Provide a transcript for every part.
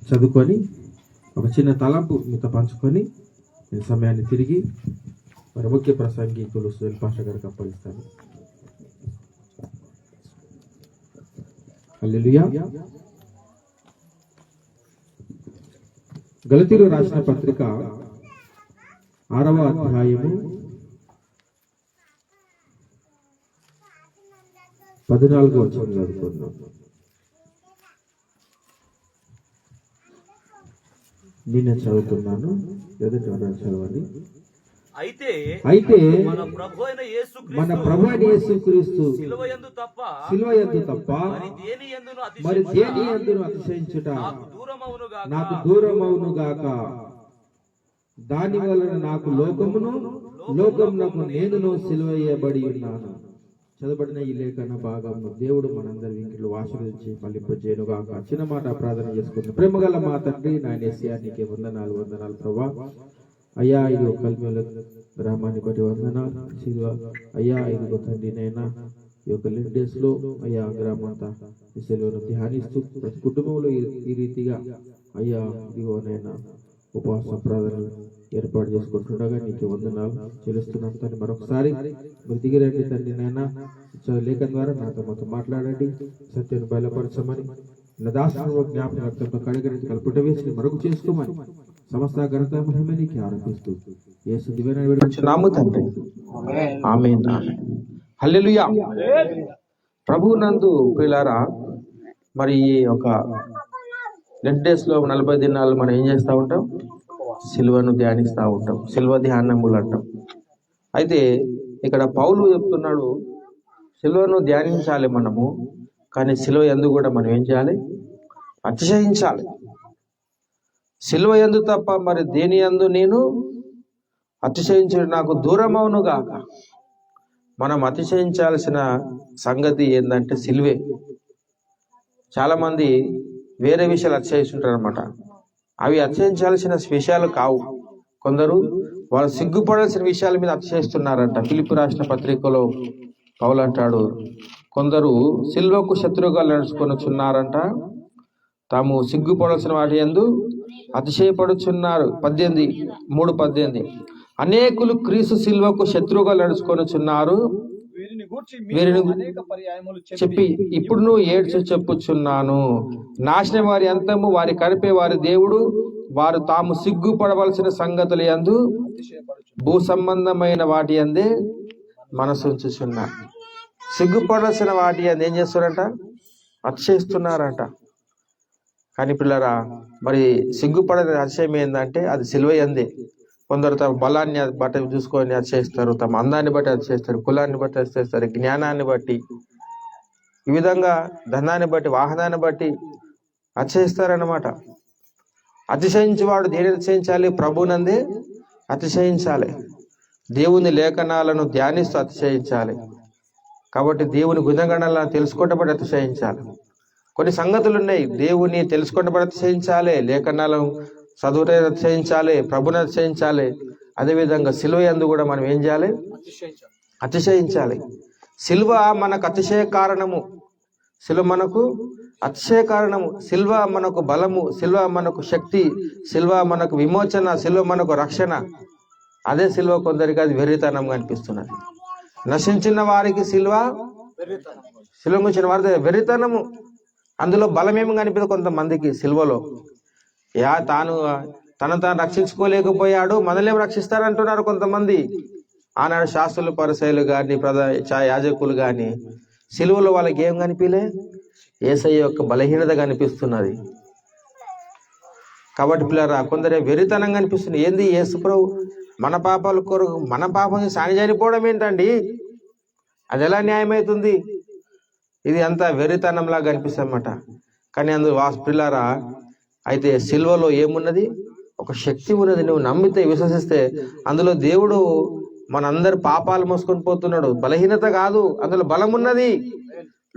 చదువుకొని ఒక చిన్న తలంపు మీతో పంచుకొని నేను సమయాన్ని తిరిగి మరి ముఖ్య ప్రసంగికులు సునీల్ పాషా గారికి అప్పగిస్తాను. హల్లెలూయా. గలతీలు రాసిన పత్రిక 6వ అధ్యాయము 14వ వచనం చదువుకుందాం. నేనే చదువుతున్నాను, ఎదుటి చదవాలి. అయితే మన ప్రభు అయిన యేసుక్రీస్తు సిలువయందు తప్ప మరి దేని యందును అతిశయించుట నాకు దూరమవును గాక. దాని వలన నాకు లోకమునకు నేనును సిలువయ్యబడి ఉన్నాను. చదవబడిన ఈ లేఖన భాగంలో దేవుడు మనందరి ఇంట్లో ఆశీర్వదించి ఫలింపజేయునుగాక. చిన్న మాట ప్రార్థన చేసుకుంటున్నాం. ప్రేమగల మా తండ్రి నాయన యేసయ్యా, నీకే వందనాలు ప్రభా. అయ్యా ఇదిగో కల్మల గ్రామాన్ని బట్టి వందనాలు అయ్యా. ఇదిగో తండ్రి నైనా ఈ యొక్క 11 days లో అయ్యా గ్రామంతా ఈ సెలవును ధ్యానిస్తూ ప్రతి కుటుంబంలో ఈ రీతిగా అయ్యా ఇదిగోనైనా ఉపవాస ప్రార్థనలు ఏర్పాటు చేసుకుంటుండగా నీకు వందనాలు చెల్లిస్తున్నాం తండ్రి. మరొకసారి మీరు దిగిరండి తండ్రి నైనా, లేఖన ద్వారా నాతో మాట్లాడండి, సత్యాన్ని బయలుపరచమని నా దాసుని జ్ఞాపకం కడిగరించి కలుపుట వేసి మరొక చేసుకోమని సమస్త ఘనత మహిమ నీకు ఆరోపిస్తూ యేసు దివ్యమైన నామమున తండ్రి ఆమేన్. హల్లెలూయా. ప్రభువు నందు ప్రియులారా, మరి ఈ ఒక 11 days లో 40 దినాలు మనం ఏం చేస్తూ ఉంటాం? సిలువను ధ్యానిస్తూ ఉంటాం, సిలువ ధ్యానములు అంటాం. అయితే ఇక్కడ పౌలు చెప్తున్నాడు, సిలువను ధ్యానించాలి మనము, కానీ సిలువ యందు కూడా మనం ఏం చేయాలి? అతిశయించాలి. సిలువ యందు తప్ప మరి దేని యందు నేను అతిశయించు నాకు దూరమవును గాక. మనం అతిశయించాల్సిన సంగతి ఏంటంటే సిలువే. చాలా మంది వేరే విషయాలు అతిశయిస్తుంటారు అనమాట. అవి అతిశయించాల్సిన విషయాలు కావు. కొందరు వాళ్ళు సిగ్గుపడాల్సిన విషయాల మీద అతిశయిస్తున్నారంట. ఫిలిప్పీ రాసిన పత్రికలో పౌలు అంటాడు, కొందరు సిల్వకు శత్రువుగా నడుచుకొనుచున్నారంట, తాము సిగ్గుపడాల్సిన వాటి యందు అతిశయపడుచున్నారు. 3:18 అనేకులు క్రీస్తు సిల్వకు శత్రువుగా నడుచుకొనుచున్నారు, వీరిని చెప్పి ఇప్పుడు నువ్వు ఏడ్చి చెప్పుచున్నాను. నాశనం వారి అంతము, వారి కనిపే వారి దేవుడు, వారు తాము సిగ్గుపడవలసిన సంగతులు యందు భూ సంబంధమైన వాటి అందే మనసు ఉంచుచున్నారు. సిగ్గుపడాల్సిన వాటి అందు ఏం చేస్తున్నారంట? అతిశయిస్తున్నారంట. కానీ పిల్లరా, మరి సిగ్గుపడే అతిశయం ఏంటంటే అది సిలువ యందే. కొందరు తమ బలాన్ని బట్టి చూసుకొని అతిశయిస్తారు, తమ అందాన్ని బట్టి అతిశయిస్తారు, కులాన్ని బట్టి అతిశయిస్తారు, జ్ఞానాన్ని బట్టి, ఈ విధంగా ధనాన్ని బట్టి, వాహనాన్ని బట్టి అతిశయిస్తారన్నమాట. అతిశయించేవాడు దేని అతిశయించాలి? ప్రభునందే అతిశయించాలి. దేవుని లేఖనాలను ధ్యానిస్తూ అతిశయించాలి. కాబట్టి దేవుని గుణగణాలను తెలుసుకుంటే బట్టి అతిశయించాలి. కొన్ని సంగతులు ఉన్నాయి, దేవుని తెలుసుకుంటే బట్టి అతిశయించాలి, లేఖనాలను చదువుటే అతిశయించాలి, ప్రభుని అతిశయించాలి. అదేవిధంగా సిలువ యందు కూడా మనం ఏం చేయాలి? అతిశయించాలి. సిలువ మనకు అతిశయ కారణము, సిలువ మనకు అతిశయ కారణము, సిలువ మనకు బలము, సిలువ మనకు శక్తి, సిలువ మనకు విమోచన, సిలువ మనకు రక్షణ. అదే సిలువ కొందరికి అది వెర్రితనంగా అనిపిస్తున్నది. నశించిన వారికి సిలువ గురించిన వారి వెర్రితనము. అందులో బలమేమి కనిపిస్తుంది కొంతమందికి సిలువలో. తను రక్షించుకోలేకపోయాడు, మనల్ని రక్షిస్తారంటున్నారు కొంతమంది. ఆనాడు శాస్త్రులు, పరిసయ్యులు కానీ, యాజకులు కానీ సిలువలో వాళ్ళకి ఏం కనిపించలే? యేసయ్య యొక్క బలహీనత కనిపిస్తున్నది. కాబట్టి పిల్లరా, కొందరే వెరితనంగా అనిపిస్తుంది. ఏంది యేసు ప్రభు మన పాపాల కొరకు మన పాపం సాని చనిపోవడం ఏంటండి? అది ఎలా న్యాయమవుతుంది? ఇది అంతా వెరితనంలా కనిపిస్తుంది అన్నమాట. కానీ పిల్లరా, అయితే సిల్వలో ఏమున్నది? ఒక శక్తి ఉన్నది. నువ్వు నమ్మితే, విశ్వసిస్తే అందులో దేవుడు మనందరి పాపాలు మోసుకొని పోతున్నాడు. బలహీనత కాదు, అందులో బలం ఉన్నది.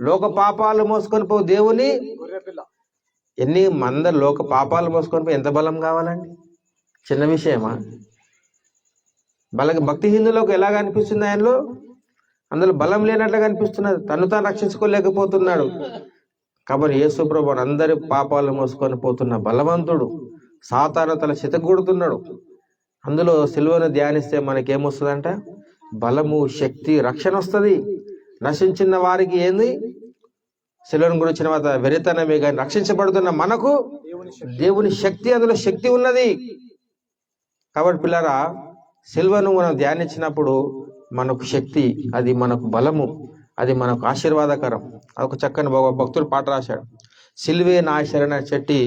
లోక పాపాలు మోసుకొని పో దేవుని అందరు లోక పాపాలు మోసుకొని పోయి ఎంత బలం కావాలండి? చిన్న విషయమా? భక్తిహీనులకు ఎలాగ అనిపిస్తుంది? ఆయనలో అందులో బలం లేనట్లుగా అనిపిస్తున్నది. తను తాను రక్షించుకోలేకపోతున్నాడు. కాబట్టి యేసుప్రభు అందరి పాపాలు మోసుకొని పోతున్న బలవంతుడు, సాతాను తల చితగొడుతున్నాడు. అందులో సిలువను ధ్యానిస్తే మనకేమొస్తుందంట? బలము, శక్తి, రక్షణ వస్తుంది. నశించిన వారికి ఏంది? సిలువను గురించిన వెరితనమే, కానీ రక్షించబడుతున్న మనకు దేవుని శక్తి, అందులో శక్తి ఉన్నది. కాబట్టి పిల్లరా, సిలువను మనం ధ్యానించినప్పుడు మనకు శక్తి, అది మనకు బలము, అది మనకు ఆశీర్వాదకరం. ఒక చక్కని భక్తుడు పాట రాశాడు, సిలువే నా శరణ చెట్టి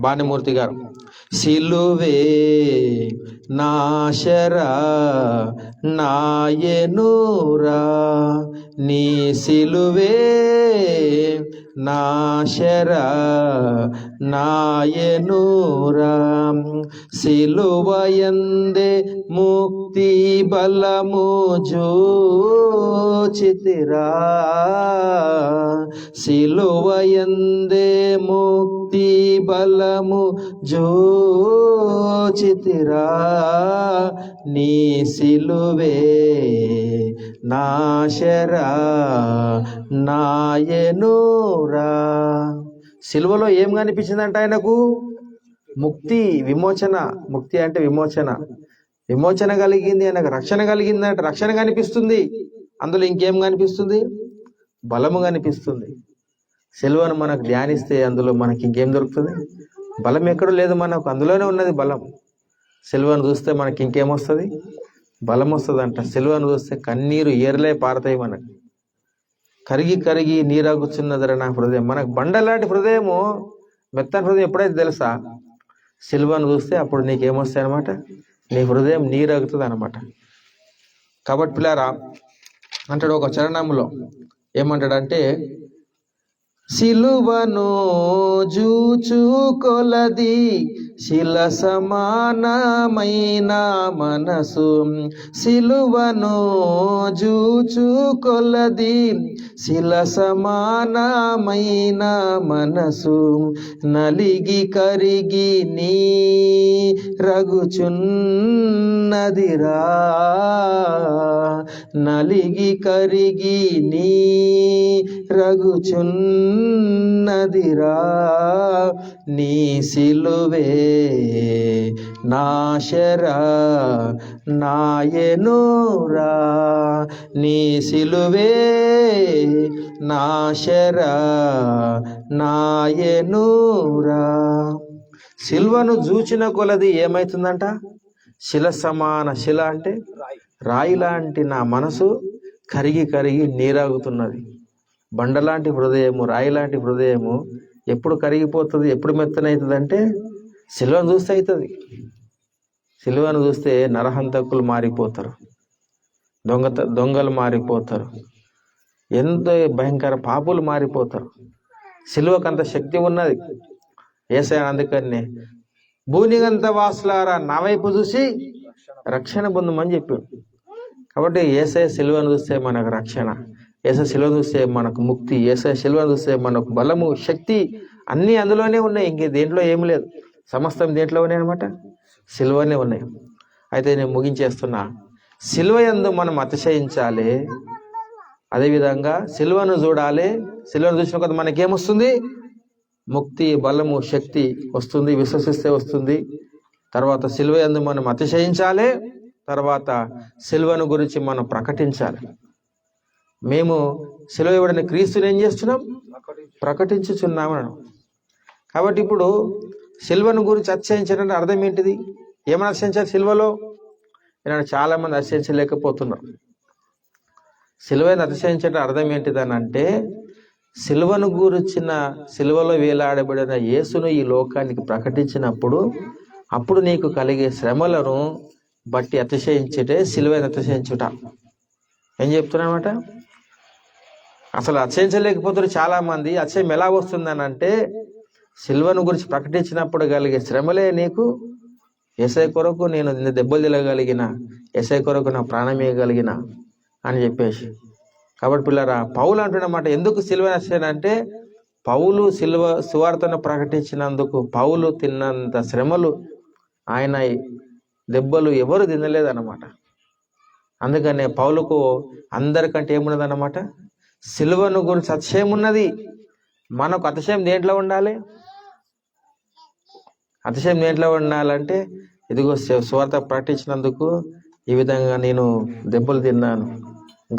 భానుమూర్తి గారు. సిలువే నాశరా నాయనూరా, నీ సిలువే నాశరా నాయనూరా, సిలువయందే ముక్తి బలము జోచితిరా, సిలువయందే ముక్తి బలము జోచితిరా, నీ సిలువే నాశరా నాయనూరా. సిలువలో ఏం కనిపించిందంట ఆయనకు? ముక్తి, విమోచన. ముక్తి అంటే విమోచన. విమోచన కలిగింది, ఆయనకు రక్షణ కలిగిందంటే రక్షణ కనిపిస్తుంది. అందులో ఇంకేం కనిపిస్తుంది? బలము కనిపిస్తుంది. సిలువను మనకు ధ్యానిస్తే అందులో మనకి ఇంకేం దొరుకుతుంది? బలం ఎక్కడో లేదు, మనకు అందులోనే ఉన్నది బలం. సిలువను చూస్తే మనకి ఇంకేమొస్తుంది? బలం వస్తుందంట. సిలువను చూస్తే కన్నీరు ఏర్లే పారతాయి మనకు. కరిగి కరిగి నీరాగుచున్నదర నా హృదయం. మనకు బండలాంటి హృదయము, మెత్తని హృదయం ఎప్పుడైతే తెలుసా? సిలువను చూస్తే అప్పుడు నీకేమొస్తాయి అనమాట? నీ హృదయం నీరాగుతుంది అనమాట. కాబట్టి పిల్లారా అంటాడు ఒక చరణంలో, ఏమంటాడంటే, సిలువను జూచు కొలది శిల సమానమైన మనసు, సిలువను జూచు కొలది శిల సమానమైన మనసు, నలిగి కరిగి నీ రగుచున్నదిరా, నలిగి కరిగి నీ రగుచున్నదిరా, నీ సిలువే నాశరా నాయనూరా, నీ సిలువే నాశరా నాయనూరా. సిలువను జూచిన కొలది ఏమైతుందంట? శిల సమాన. శిల అంటే రాయి లాంటి నా మనసు కరిగి కరిగి నీరాగుతున్నది. బండలాంటి హృదయము, రాయి లాంటి హృదయము ఎప్పుడు కరిగిపోతుంది, ఎప్పుడు మెత్తనవుతుంది అంటే సిలువను చూస్తే అవుతుంది. సిలువను చూస్తే నరహంతకులు మారిపోతారు, దొంగలు మారిపోతారు, ఎంతో భయంకర పాపులు మారిపోతారు. సిలువకు అంత శక్తి ఉన్నది. యేసయ్య అందుకనే భూనిగంత వాసులారా నా వైపు చూసి రక్షణ పొందమని చెప్పాడు. కాబట్టి యేసయ్య సిలువను చూస్తే మనకు రక్షణ, యేసయ్య సిలువను చూస్తే మనకు ముక్తి, యేసయ్య సిలువను చూస్తే మనకు బలము, శక్తి అన్నీ అందులోనే ఉన్నాయి. ఇంకే దేంట్లో ఏమి లేదు, సమస్తం దేంట్లో ఉన్నాయి అనమాట, సిలువనే ఉన్నాయి. అయితే నేను ముగించేస్తున్నా, సిలువ యందు మనం అతిశయించాలి. అదేవిధంగా సిలువను చూడాలి. సిలువను చూసిన కొద్ది మనకేమొస్తుంది? ముక్తి, బలము, శక్తి వస్తుంది. విశ్వసిస్తే వస్తుంది. తర్వాత సిలువ యందు మనం అతిశయించాలి. తర్వాత సిలువను గురించి మనం ప్రకటించాలి. మేము సిలువ ఇవ్వడానికి క్రీస్తుని ఏం చేస్తున్నాం? ప్రకటించుచున్నాం. కాబట్టి ఇప్పుడు సిలువను గురించి అతిశయించాలంటే అర్థం ఏంటిది? ఏమైనా అతిశయించాలి సిలువలో? నేను చాలా మంది అతిశయించలేకపోతున్నారు. సిలువను అతిశయించడం అర్థం ఏంటిదని అంటే, సిలువను గురించిన, సిలువలో వేలాడబడిన యేసును ఈ లోకానికి ప్రకటించినప్పుడు అప్పుడు నీకు కలిగే శ్రమలను బట్టి అతిశయించుటే సిలువను అతిశయించుట. ఏం చెప్తున్నమాట? అసలు అతిశయించలేకపోతున్నారు చాలా మంది. అతిశయం ఎలా వస్తుందని అంటే, సిలువను గురించి ప్రకటించినప్పుడు కలిగే శ్రమలే నీకు యేసయ్య కొరకు నేను దెబ్బలు తినగలిగిన, యేసయ్య కొరకు నా ప్రాణం ఇవ్వగలిగిన అని చెప్పేసి. కాబట్టి పిల్లరా, పౌలు అంటున్నమాట ఎందుకు సిలువ నచ్చానంటే, పౌలు సిలువ సువార్తను ప్రకటించినందుకు పౌలు తిన్నంత శ్రమలు, ఆయన దెబ్బలు ఎవరు తినలేదన్నమాట. అందుకనే పౌలుకు అందరికంటే ఏమున్నదన్నమాట? సిలువను గురించి అతిశయం ఉన్నది. మనకు అతిశయం దేంట్లో ఉండాలి? అతిశయం దేంట్లో ఉండాలంటే ఇదిగో సువార్త ప్రకటించినందుకు ఈ విధంగా నేను దెబ్బలు తిన్నాను,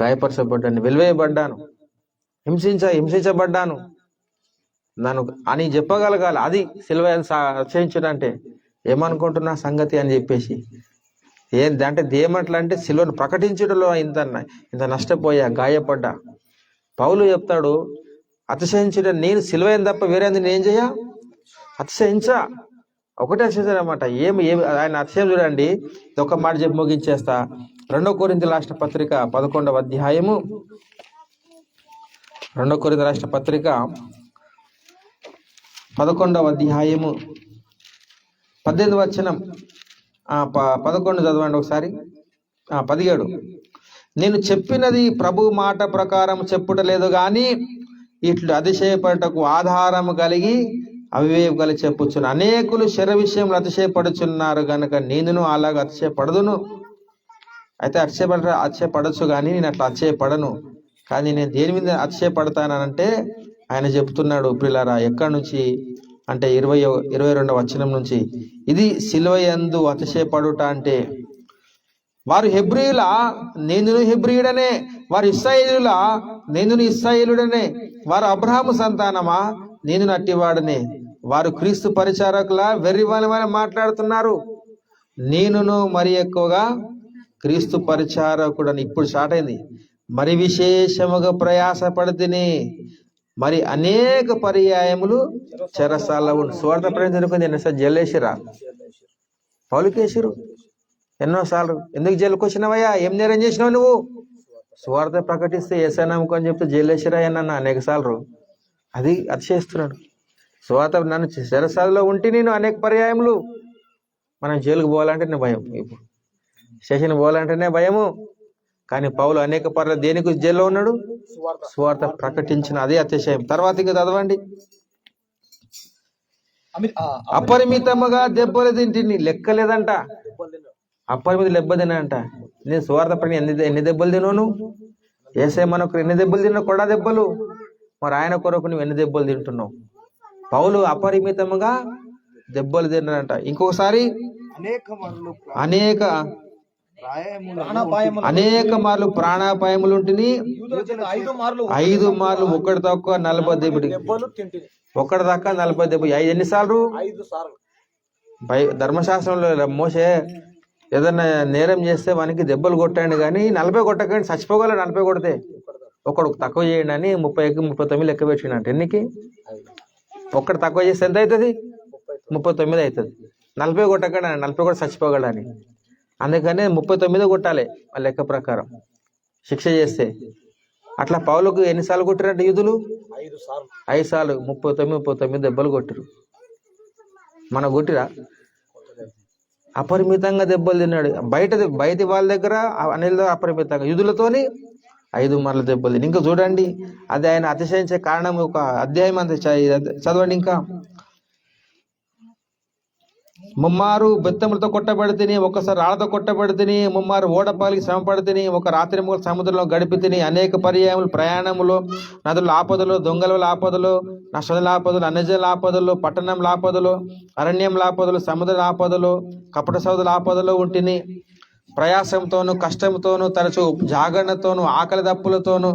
గాయపరచబడ్డాను, వెలివేయబడ్డాను, హింసించబడ్డాను నన్ను అని చెప్పగలగాలి. అది సిలువ అతిశయించడం అంటే. ఏమనుకుంటున్నా సంగతి అని చెప్పేసి అంటే దేమట్లా అంటే సిలువను ప్రకటించడంలో ఇంత నష్టపోయా, గాయపడ్డా. పౌలు చెప్తాడు, అతిశయించడం నేను సిలువైన తప్ప వేరే నేను చేయ అతిశయించా. ఒకటే అతిశయించాలన్నమాట. ఏమి ఆయన అతిశయం చూడండి. ఒక మాట చెప్పి ముగించేస్తా. 2 కొరింథీయుల రాసిన పత్రిక 11వ అధ్యాయము, 2 కొరింథీయుల రాసిన పత్రిక 11వ అధ్యాయము 18వ వచనం 11 చదవండి ఒకసారి. 17 నేను చెప్పినది ప్రభు మాట ప్రకారం చెప్పుటలేదు గాని ఇట్లు అతిశయపడటకు ఆధారము కలిగి అవివేకం కలిగి చెప్పుచును. అనేకులు శర విషయంలో అతిశయపడుచున్నారు గనుక నేనును అలాగ అతిశయపడదును. అయితే అతిశయపడచ్చు కానీ నేను అట్లా అతిశయపడను. కానీ నేను దేని మీద అతిశయపడతానంటే ఆయన చెప్తున్నాడు, ప్రియులారా, ఎక్కడి నుంచి అంటే 22వ వచనం నుంచి, ఇది సిలువయందు అతిశయపడుట అంటే వారు హెబ్రీయుల నేనును హెబ్రీయుడనే, వారు ఇశ్రాయేలుల నేనును ఇశ్రాయేలుడనే, వారు అబ్రహాము సంతానమా నేను నట్టివాడనే, వారు క్రీస్తు పరిచారకుల వెర్రివాని మాట్లాడుతున్నారు. నేనును మరి ఎక్కువగా క్రీస్తు పరిచారకుడని. ఇప్పుడు స్టార్ట్ అయింది. మరి విశేషముగా ప్రయాసపడితిని, మరి అనేక పర్యాయములు చెరసాల ఉండి. సువార్త ప్రకటించుకుంది ఎన్నోసార్లు జైలేసిరా, పౌలుకేసిరు ఎన్నోసార్లు. ఎందుకు జైలుకు వచ్చినావయ్యా, ఏం నేరం చేసినావు నువ్వు? సువార్త ప్రకటిస్తే ఏసై నమ్ముకొని చెప్తే జైలేసిరా అన్న అనేక సార్లు. అది అతిశయిస్తున్నాడు. సువార్త నన్ను చెరసాలలో ఉంటే నేను అనేక పర్యాయములు. మనం జైలుకు పోవాలంటేనే భయం, ఇప్పుడు స్టేషన్ పోవాలంటేనే భయము. కానీ పౌలు అనేక పర్యాలు దేనికి జైల్లో ఉన్నాడు? సువార్త ప్రకటించిన. అదే అతిశయం. తర్వాత ఇంకా చదవండి. అపరిమితముగా దెబ్బలు తింటిని, లెక్కలేదంట. అపరిమిత దెబ్బ తినంట. నేను సువార్త ప్రకటన ఎన్ని దెబ్బలు తిన్నాను? ఏసై మనకు ఎన్ని దెబ్బలు తిన్నావు? కొడా దెబ్బలు. మరి ఆయన కొరకు నువ్వు ఎన్ని దెబ్బలు తింటున్నావు? పౌలు అపరిమితముగా దెబ్బలు తిన్నాడంట. ఇంకొకసారి అనేక మార్లు ప్రాణాపాయములు ఉంటుని, 5 మార్లు ఒక్కడి తక్కువ 40 దెబ్బలు, ఒక్కడి దాకా 40 దెబ్బలు. 5 ఎన్నిసార్లు? 5 సార్లు. ధర్మశాస్త్రంలో మోసే ఏదన్నా నేరం చేస్తే వానికి దెబ్బలు కొట్టండి కానీ 40 కొట్టకండి, చచ్చిపోగల 40 కొడితే. ఒకడు తక్కువ చేయండి అని 39 లెక్క పెట్టిండంట. ఎన్నికి? ఒక్కడు తక్కువ చేస్తే ఎంత అవుతుంది? 39 అవుతుంది. 40 కొట్టకండి, 40 కూడా చచ్చిపోగలని. అందుకనే 39 కొట్టాలి ఆ లెక్క ప్రకారం శిక్ష చేస్తే. అట్లా పౌలుకు ఎన్నిసార్లు కొట్టిరంటే యూదులు? 5 సార్లు 39 దెబ్బలు కొట్టిరు. మన కొట్టిరా? అపరిమితంగా దెబ్బలు తిన్నాడు. బయటి వాళ్ళ దగ్గర అనిల్ అపరిమితంగా, యూదులతోని 5 మార్లు దెబ్బలు తిని. ఇంకా చూడండి, అది ఆయన అతిశయించే కారణం. ఒక అధ్యాయం అంత చదవండి. ఇంకా ముమ్మారు బెత్తములతో కొట్టబడితిని, ఒకసారి రాళ్లతో కొట్టబడితిని, ముమ్మారు ఓడపాలికి శ్రమ పడితిని, ఒక రాత్రి మూల సముద్రంలో గడిపితిని, అనేక పర్యాయములు ప్రయాణములు, నదుల ఆపదలు, దొంగల ఆపదలు, నష్టల ఆపదలు, అన్యజనుల ఆపదలు, పట్టణం ఆపదలు, అరణ్యం ఆపదలు, సముద్ర ఆపదలు, కపట సౌదుల ఆపదలు ఉంటిని. ప్రయాసంతోను కష్టంతోను, తరచు జాగరణతోను, ఆకలి దప్పులతోను,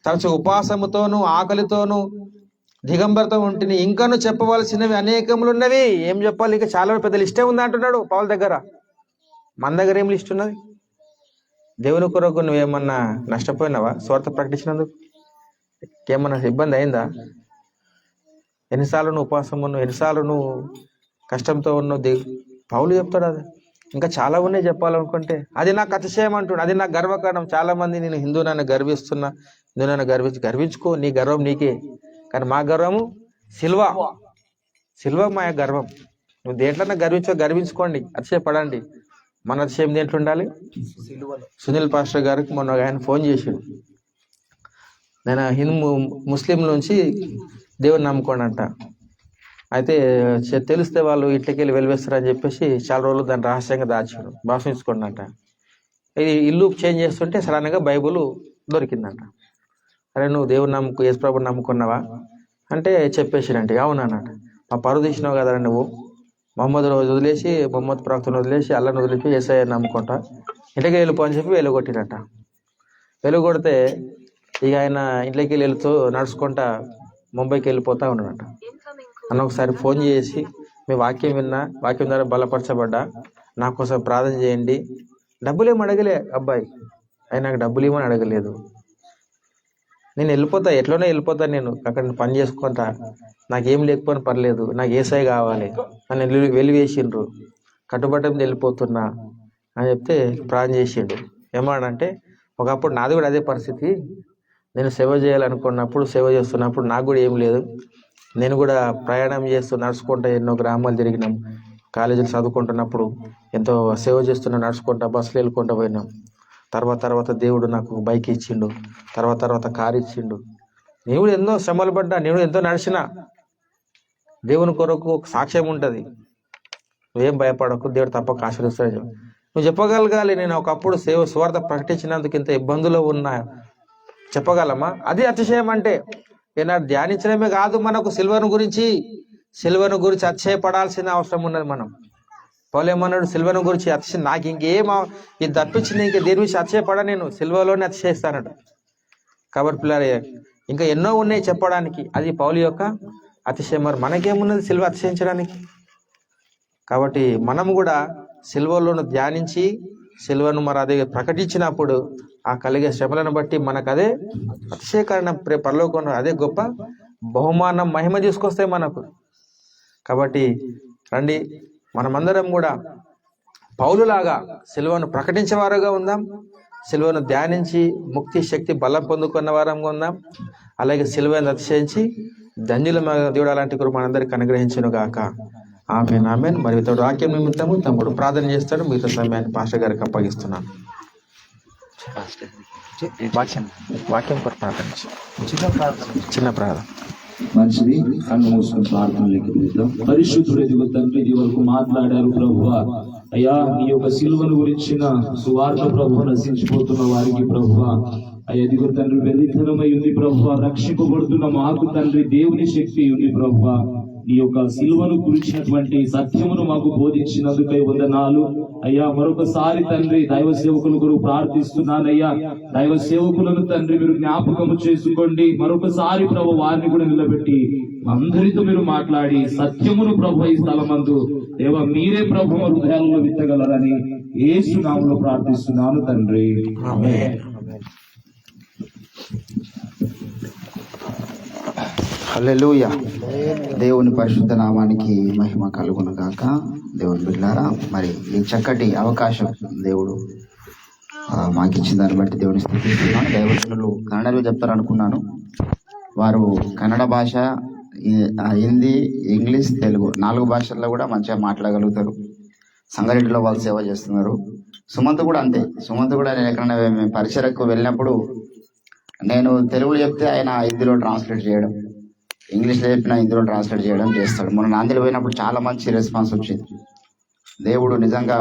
తరచు ఉపాసముతోను, ఆకలితోను, దిగంబరతో ఉంటిని. ఇంకాను చెప్పవలసినవి అనేకములు ఉన్నవి. ఏం చెప్పాలి? ఇంకా చాలా పెద్ద లిస్టే ఉంది అంటున్నాడు పౌల దగ్గర. మన దగ్గర ఏం లిస్ట్ ఉన్నది? దేవుని కొరకు నువ్వేమన్నా నష్టపోయినావా స్వార్థ ప్రకటించినందుకు? ఏమన్నా ఇబ్బంది అయిందా? ఎన్నిసార్లు నువ్వు ఉపవాసం ఉన్నావు, ఎన్నిసార్లు నువ్వు కష్టంతో ఉన్నావు? పౌలు చెప్తాడు. అది ఇంకా చాలా ఉన్నాయి చెప్పాలనుకుంటే. అది నాకు అతిశయం అంటున్నాడు, అది నాకు గర్వకారణం. చాలా మంది నేను హిందూ నన్ను గర్విస్తున్నా, హిందూ నన్ను గర్వించుకో, నీ గర్వం నీకే. కానీ మా గర్వము సిల్వ మా గర్వం. నువ్వు దేంట్లన్నా గర్వించుకోండి, అతిశయపడండి. మన అతిశయం దేంట్లో ఉండాలి? సునీల్ పాస్టర్ గారికి మొన్న ఆయన ఫోన్ చేసాడు. నేను ముస్లింల నుంచి దేవుని నమ్ముకోండి అంట. అయితే తెలిస్తే వాళ్ళు ఇంట్లోకి వెళ్ళి వెలివేస్తారని చెప్పేసి చాలా రోజులు దాన్ని రహస్యంగా దాచాడు. భాషించుకోండి అంట. ఇది ఇల్లు చేంజ్ చేస్తుంటే సడన్గా బైబుల్ దొరికిందంట. అరే నువ్వు దేవుని యేసుప్రభుని నమ్ముకున్నావా అంటే చెప్పేసిరంటే అవునన్నట్టు. మా పరువు తీసినావు కదా నువ్వు, మొహమ్మద్ రోజు వదిలేసి, మొహమ్మద్ ప్రవక్తను వదిలేసి, అల్లాని వదిలేసి యేసయ్య నమ్ముకుంటా ఇంటికి వెళ్ళిపో అని చెప్పి వెలుగొట్టినట్ట. వెలుగొడితే ఇక ఆయన ఇంట్లోకి వెళ్తూ నడుచుకుంటా ముంబైకి వెళ్ళిపోతా ఉన్నాడట. అన్న ఒకసారి ఫోన్ చేసి మీ వాక్యం విన్నా, వాక్యం ద్వారా బలపరచబడ్డా, నా కోసం ప్రార్థన చేయండి. డబ్బులు ఏమి అడగలే అబ్బాయి, ఆయన నాకు డబ్బులు ఏమని అడగలేదు. నేను వెళ్ళిపోతా, ఎట్లనో వెళ్ళిపోతా, నేను అక్కడ పని చేసుకుంటా, నాకేం లేకపోయినా పర్లేదు, నాకు యేసయ్య కావాలి. నన్ను వెలివేసిండ్రు, కట్టుబట్ట మీద వెళ్ళిపోతున్నా అని చెప్తే ప్రార్థన చేసిండు. ఏమనంటే ఒకప్పుడు నాది కూడా అదే పరిస్థితి, నేను సేవ చేయాలనుకున్నప్పుడు, సేవ చేస్తున్నప్పుడు నాకు కూడా ఏం లేదు. నేను కూడా ప్రయాణం చేస్తూ నడుచుకుంటా ఎన్నో గ్రామాలు తిరిగినాం. కాలేజీలు చదువుకుంటున్నప్పుడు ఎంతో సేవ చేస్తున్నా, నడుచుకుంటా బస్సులు వెళ్ళుకుంటూ పోయినాం. తర్వాత దేవుడు నాకు బైక్ ఇచ్చిండు, తర్వాత కారు ఇచ్చిండు. నేను కూడా ఎన్నో శ్రమలు పడ్డా, నేను ఎంతో నడిచినా. దేవుని కొరకు ఒక సాక్ష్యం ఉంటుంది, నువ్వేం భయపడకు, దేవుడు తప్పక ఆశీర్వదిస్తాడు. నువ్వు చెప్పగలగాలి, నేను ఒకప్పుడు స్వార్థ ప్రకటించినందుకు ఇంత ఇబ్బందులు ఉన్నా చెప్పగలమా? అది అతిశయం. అంటే ఏనాడు ధ్యానించడమే కాదు, మనకు సిల్వను గురించి అతిశయపడాల్సిన అవసరం ఉన్నది. మనం పౌలేమన్నాడు, సిల్వను గురించి అతిశయం, నాకు ఇంకేం ఇది తప్పించింది, ఇంకా దేని గురించి అతిశయపడా, నేను సిల్వలోనే అతిశయిస్తానట. కాబట్టి పిల్లలు ఇంకా ఎన్నో ఉన్నాయి చెప్పడానికి, అది పౌలు యొక్క అతిశయం. మరి మనకేమున్నది సిల్వ అతిశయించడానికి? కాబట్టి మనం కూడా సిల్వలోను ధ్యానించి, సిల్వను మరి అదే ప్రకటించినప్పుడు ఆ కలిగే శ్రమలను బట్టి మనకు అదే అతిశయకరణ, పరలోకంలో అదే గొప్ప బహుమానం, మహిమ తీసుకొస్తాయి మనకు. కాబట్టి రండి, మనమందరం కూడా పౌలులాగా సిలువను ప్రకటించేవారుగా ఉందాం, సిలువను ధ్యానించి ముక్తి శక్తి బలం పొందుకున్న వారంగా ఉందాం. అలాగే సిలువను అతిశయించి ధన్యుల దేవుడు అలాంటి కృప మనందరికీ అనుగ్రహించును గాక. ఆమేన్, ఆమేన్. మరి ఇతడు వాక్యం నిమిత్తము తమ్ముడు ప్రార్థన చేస్తాడు. మిగతా సమయాన్ని పాస్టర్ గారికి అప్పగిస్తున్నాను. వాక్యం కొరకు ప్రార్థన, చిన్న ప్రార్థన. మంచిది. కన్ను మూసుకుని ప్రార్థనలోకి వెళ్తాం. పరిశుద్ధుడు ఎదుగు తండ్రి, ఇది వరకు మాట్లాడారు ప్రభువా. అయ్యా, నీ యొక్క సిలువను గురించిన సువార్త ప్రభువు నశించిపోతున్న వారికి ప్రభువా, అయ్యా ఇదిగో తండ్రి వెలితనమై ఉంది ప్రభువా. రక్షింపబడుతున్న మాకు తండ్రి దేవుని శక్తి ఉంది ప్రభువా. నీ యొక్క సిలువను గురించినటువంటి సత్యమును మాకు బోధించినందుకై వందనాలు అయ్యా. మరొకసారి తండ్రి దైవ సేవకుల కొరకు ప్రార్థిస్తున్నానయ్యా. దైవ సేవకులను తండ్రి మీరు జ్ఞాపకము చేసుకోండి. మరొకసారి ప్రభు వారిని కూడా నిలబెట్టి అందరితో మీరు మాట్లాడి సత్యమును ప్రభు ఈ స్థలమందు దేవ మీరే ప్రభు హృదయాలలో విత్తగలరని యేసు నామములో ప్రార్థిస్తున్నాను తండ్రి. ఆమేన్. హల్లెలూయా. దేవుని పరిశుద్ధ నామానికి మహిమ కలుగును గాక. దేవుని బిడ్డలారా, మరి ఈ చక్కటి అవకాశం దేవుడు మాకు ఇచ్చిన దాన్ని బట్టి దేవుని స్తుతిస్తున్నాను. దైవజనులు కన్నడలో చెప్తారనుకున్నాను. వారు కన్నడ భాష, హిందీ, ఇంగ్లీష్, తెలుగు 4 భాషల్లో కూడా మంచిగా మాట్లాడగలుగుతారు. సంగారెడ్డిలో వాళ్ళు సేవ చేస్తున్నారు. సుమంత్ కూడా అంతే. సుమంత్ కూడా నేను ఎక్కడైనా పరిచయకు వెళ్ళినప్పుడు నేను తెలుగులో చెప్తే ఆయన హిందీలో ట్రాన్స్లేట్ చేయడం, ఇంగ్లీష్లో చెప్పిన హిందీలో ట్రాన్స్లేట్ చేయడం చేస్తాడు. మన నాందిలో పోయినప్పుడు చాలా మంచి రెస్పాన్స్ వచ్చింది. దేవుడు నిజంగా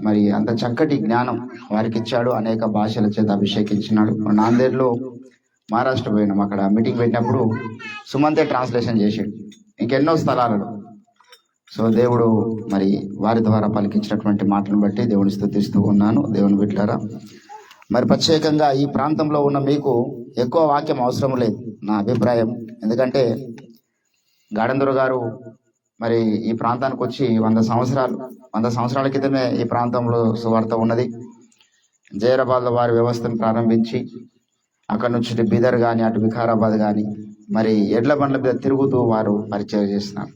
మరి అంత చక్కటి జ్ఞానం వారికి ఇచ్చాడు. అనేక భాషల చేత అభిషేకించినాడు. మన నాందేడ్లో మహారాష్ట్ర పోయినాం. అక్కడ మీటింగ్ పెట్టినప్పుడు సుమంతే ట్రాన్స్లేషన్ చేసాడు, ఇంకెన్నో స్థలాలలో. సో దేవుడు మరి వారి ద్వారా పలికించినటువంటి మాటలను బట్టి దేవుని స్తుతిస్తూ ఉన్నాను. దేవుని బిడ్డలారా, మరి ప్రత్యేకంగా ఈ ప్రాంతంలో ఉన్న మీకు ఎక్కువ వాక్యం అవసరం లేదు నా అభిప్రాయం. ఎందుకంటే గాడందరు గారు మరి ఈ ప్రాంతానికి వచ్చి 100 సంవత్సరాల క్రితమే ఈ ప్రాంతంలో సువార్త ఉన్నది. జైరాబాద్లో వారి వ్యవస్థను ప్రారంభించి అక్కడ నుంచి బీదర్ కానీ అటు వికారాబాద్ కానీ మరి ఎడ్ల బండ్ల మీద తిరుగుతూ వారు పరిచయం చేస్తున్నారు.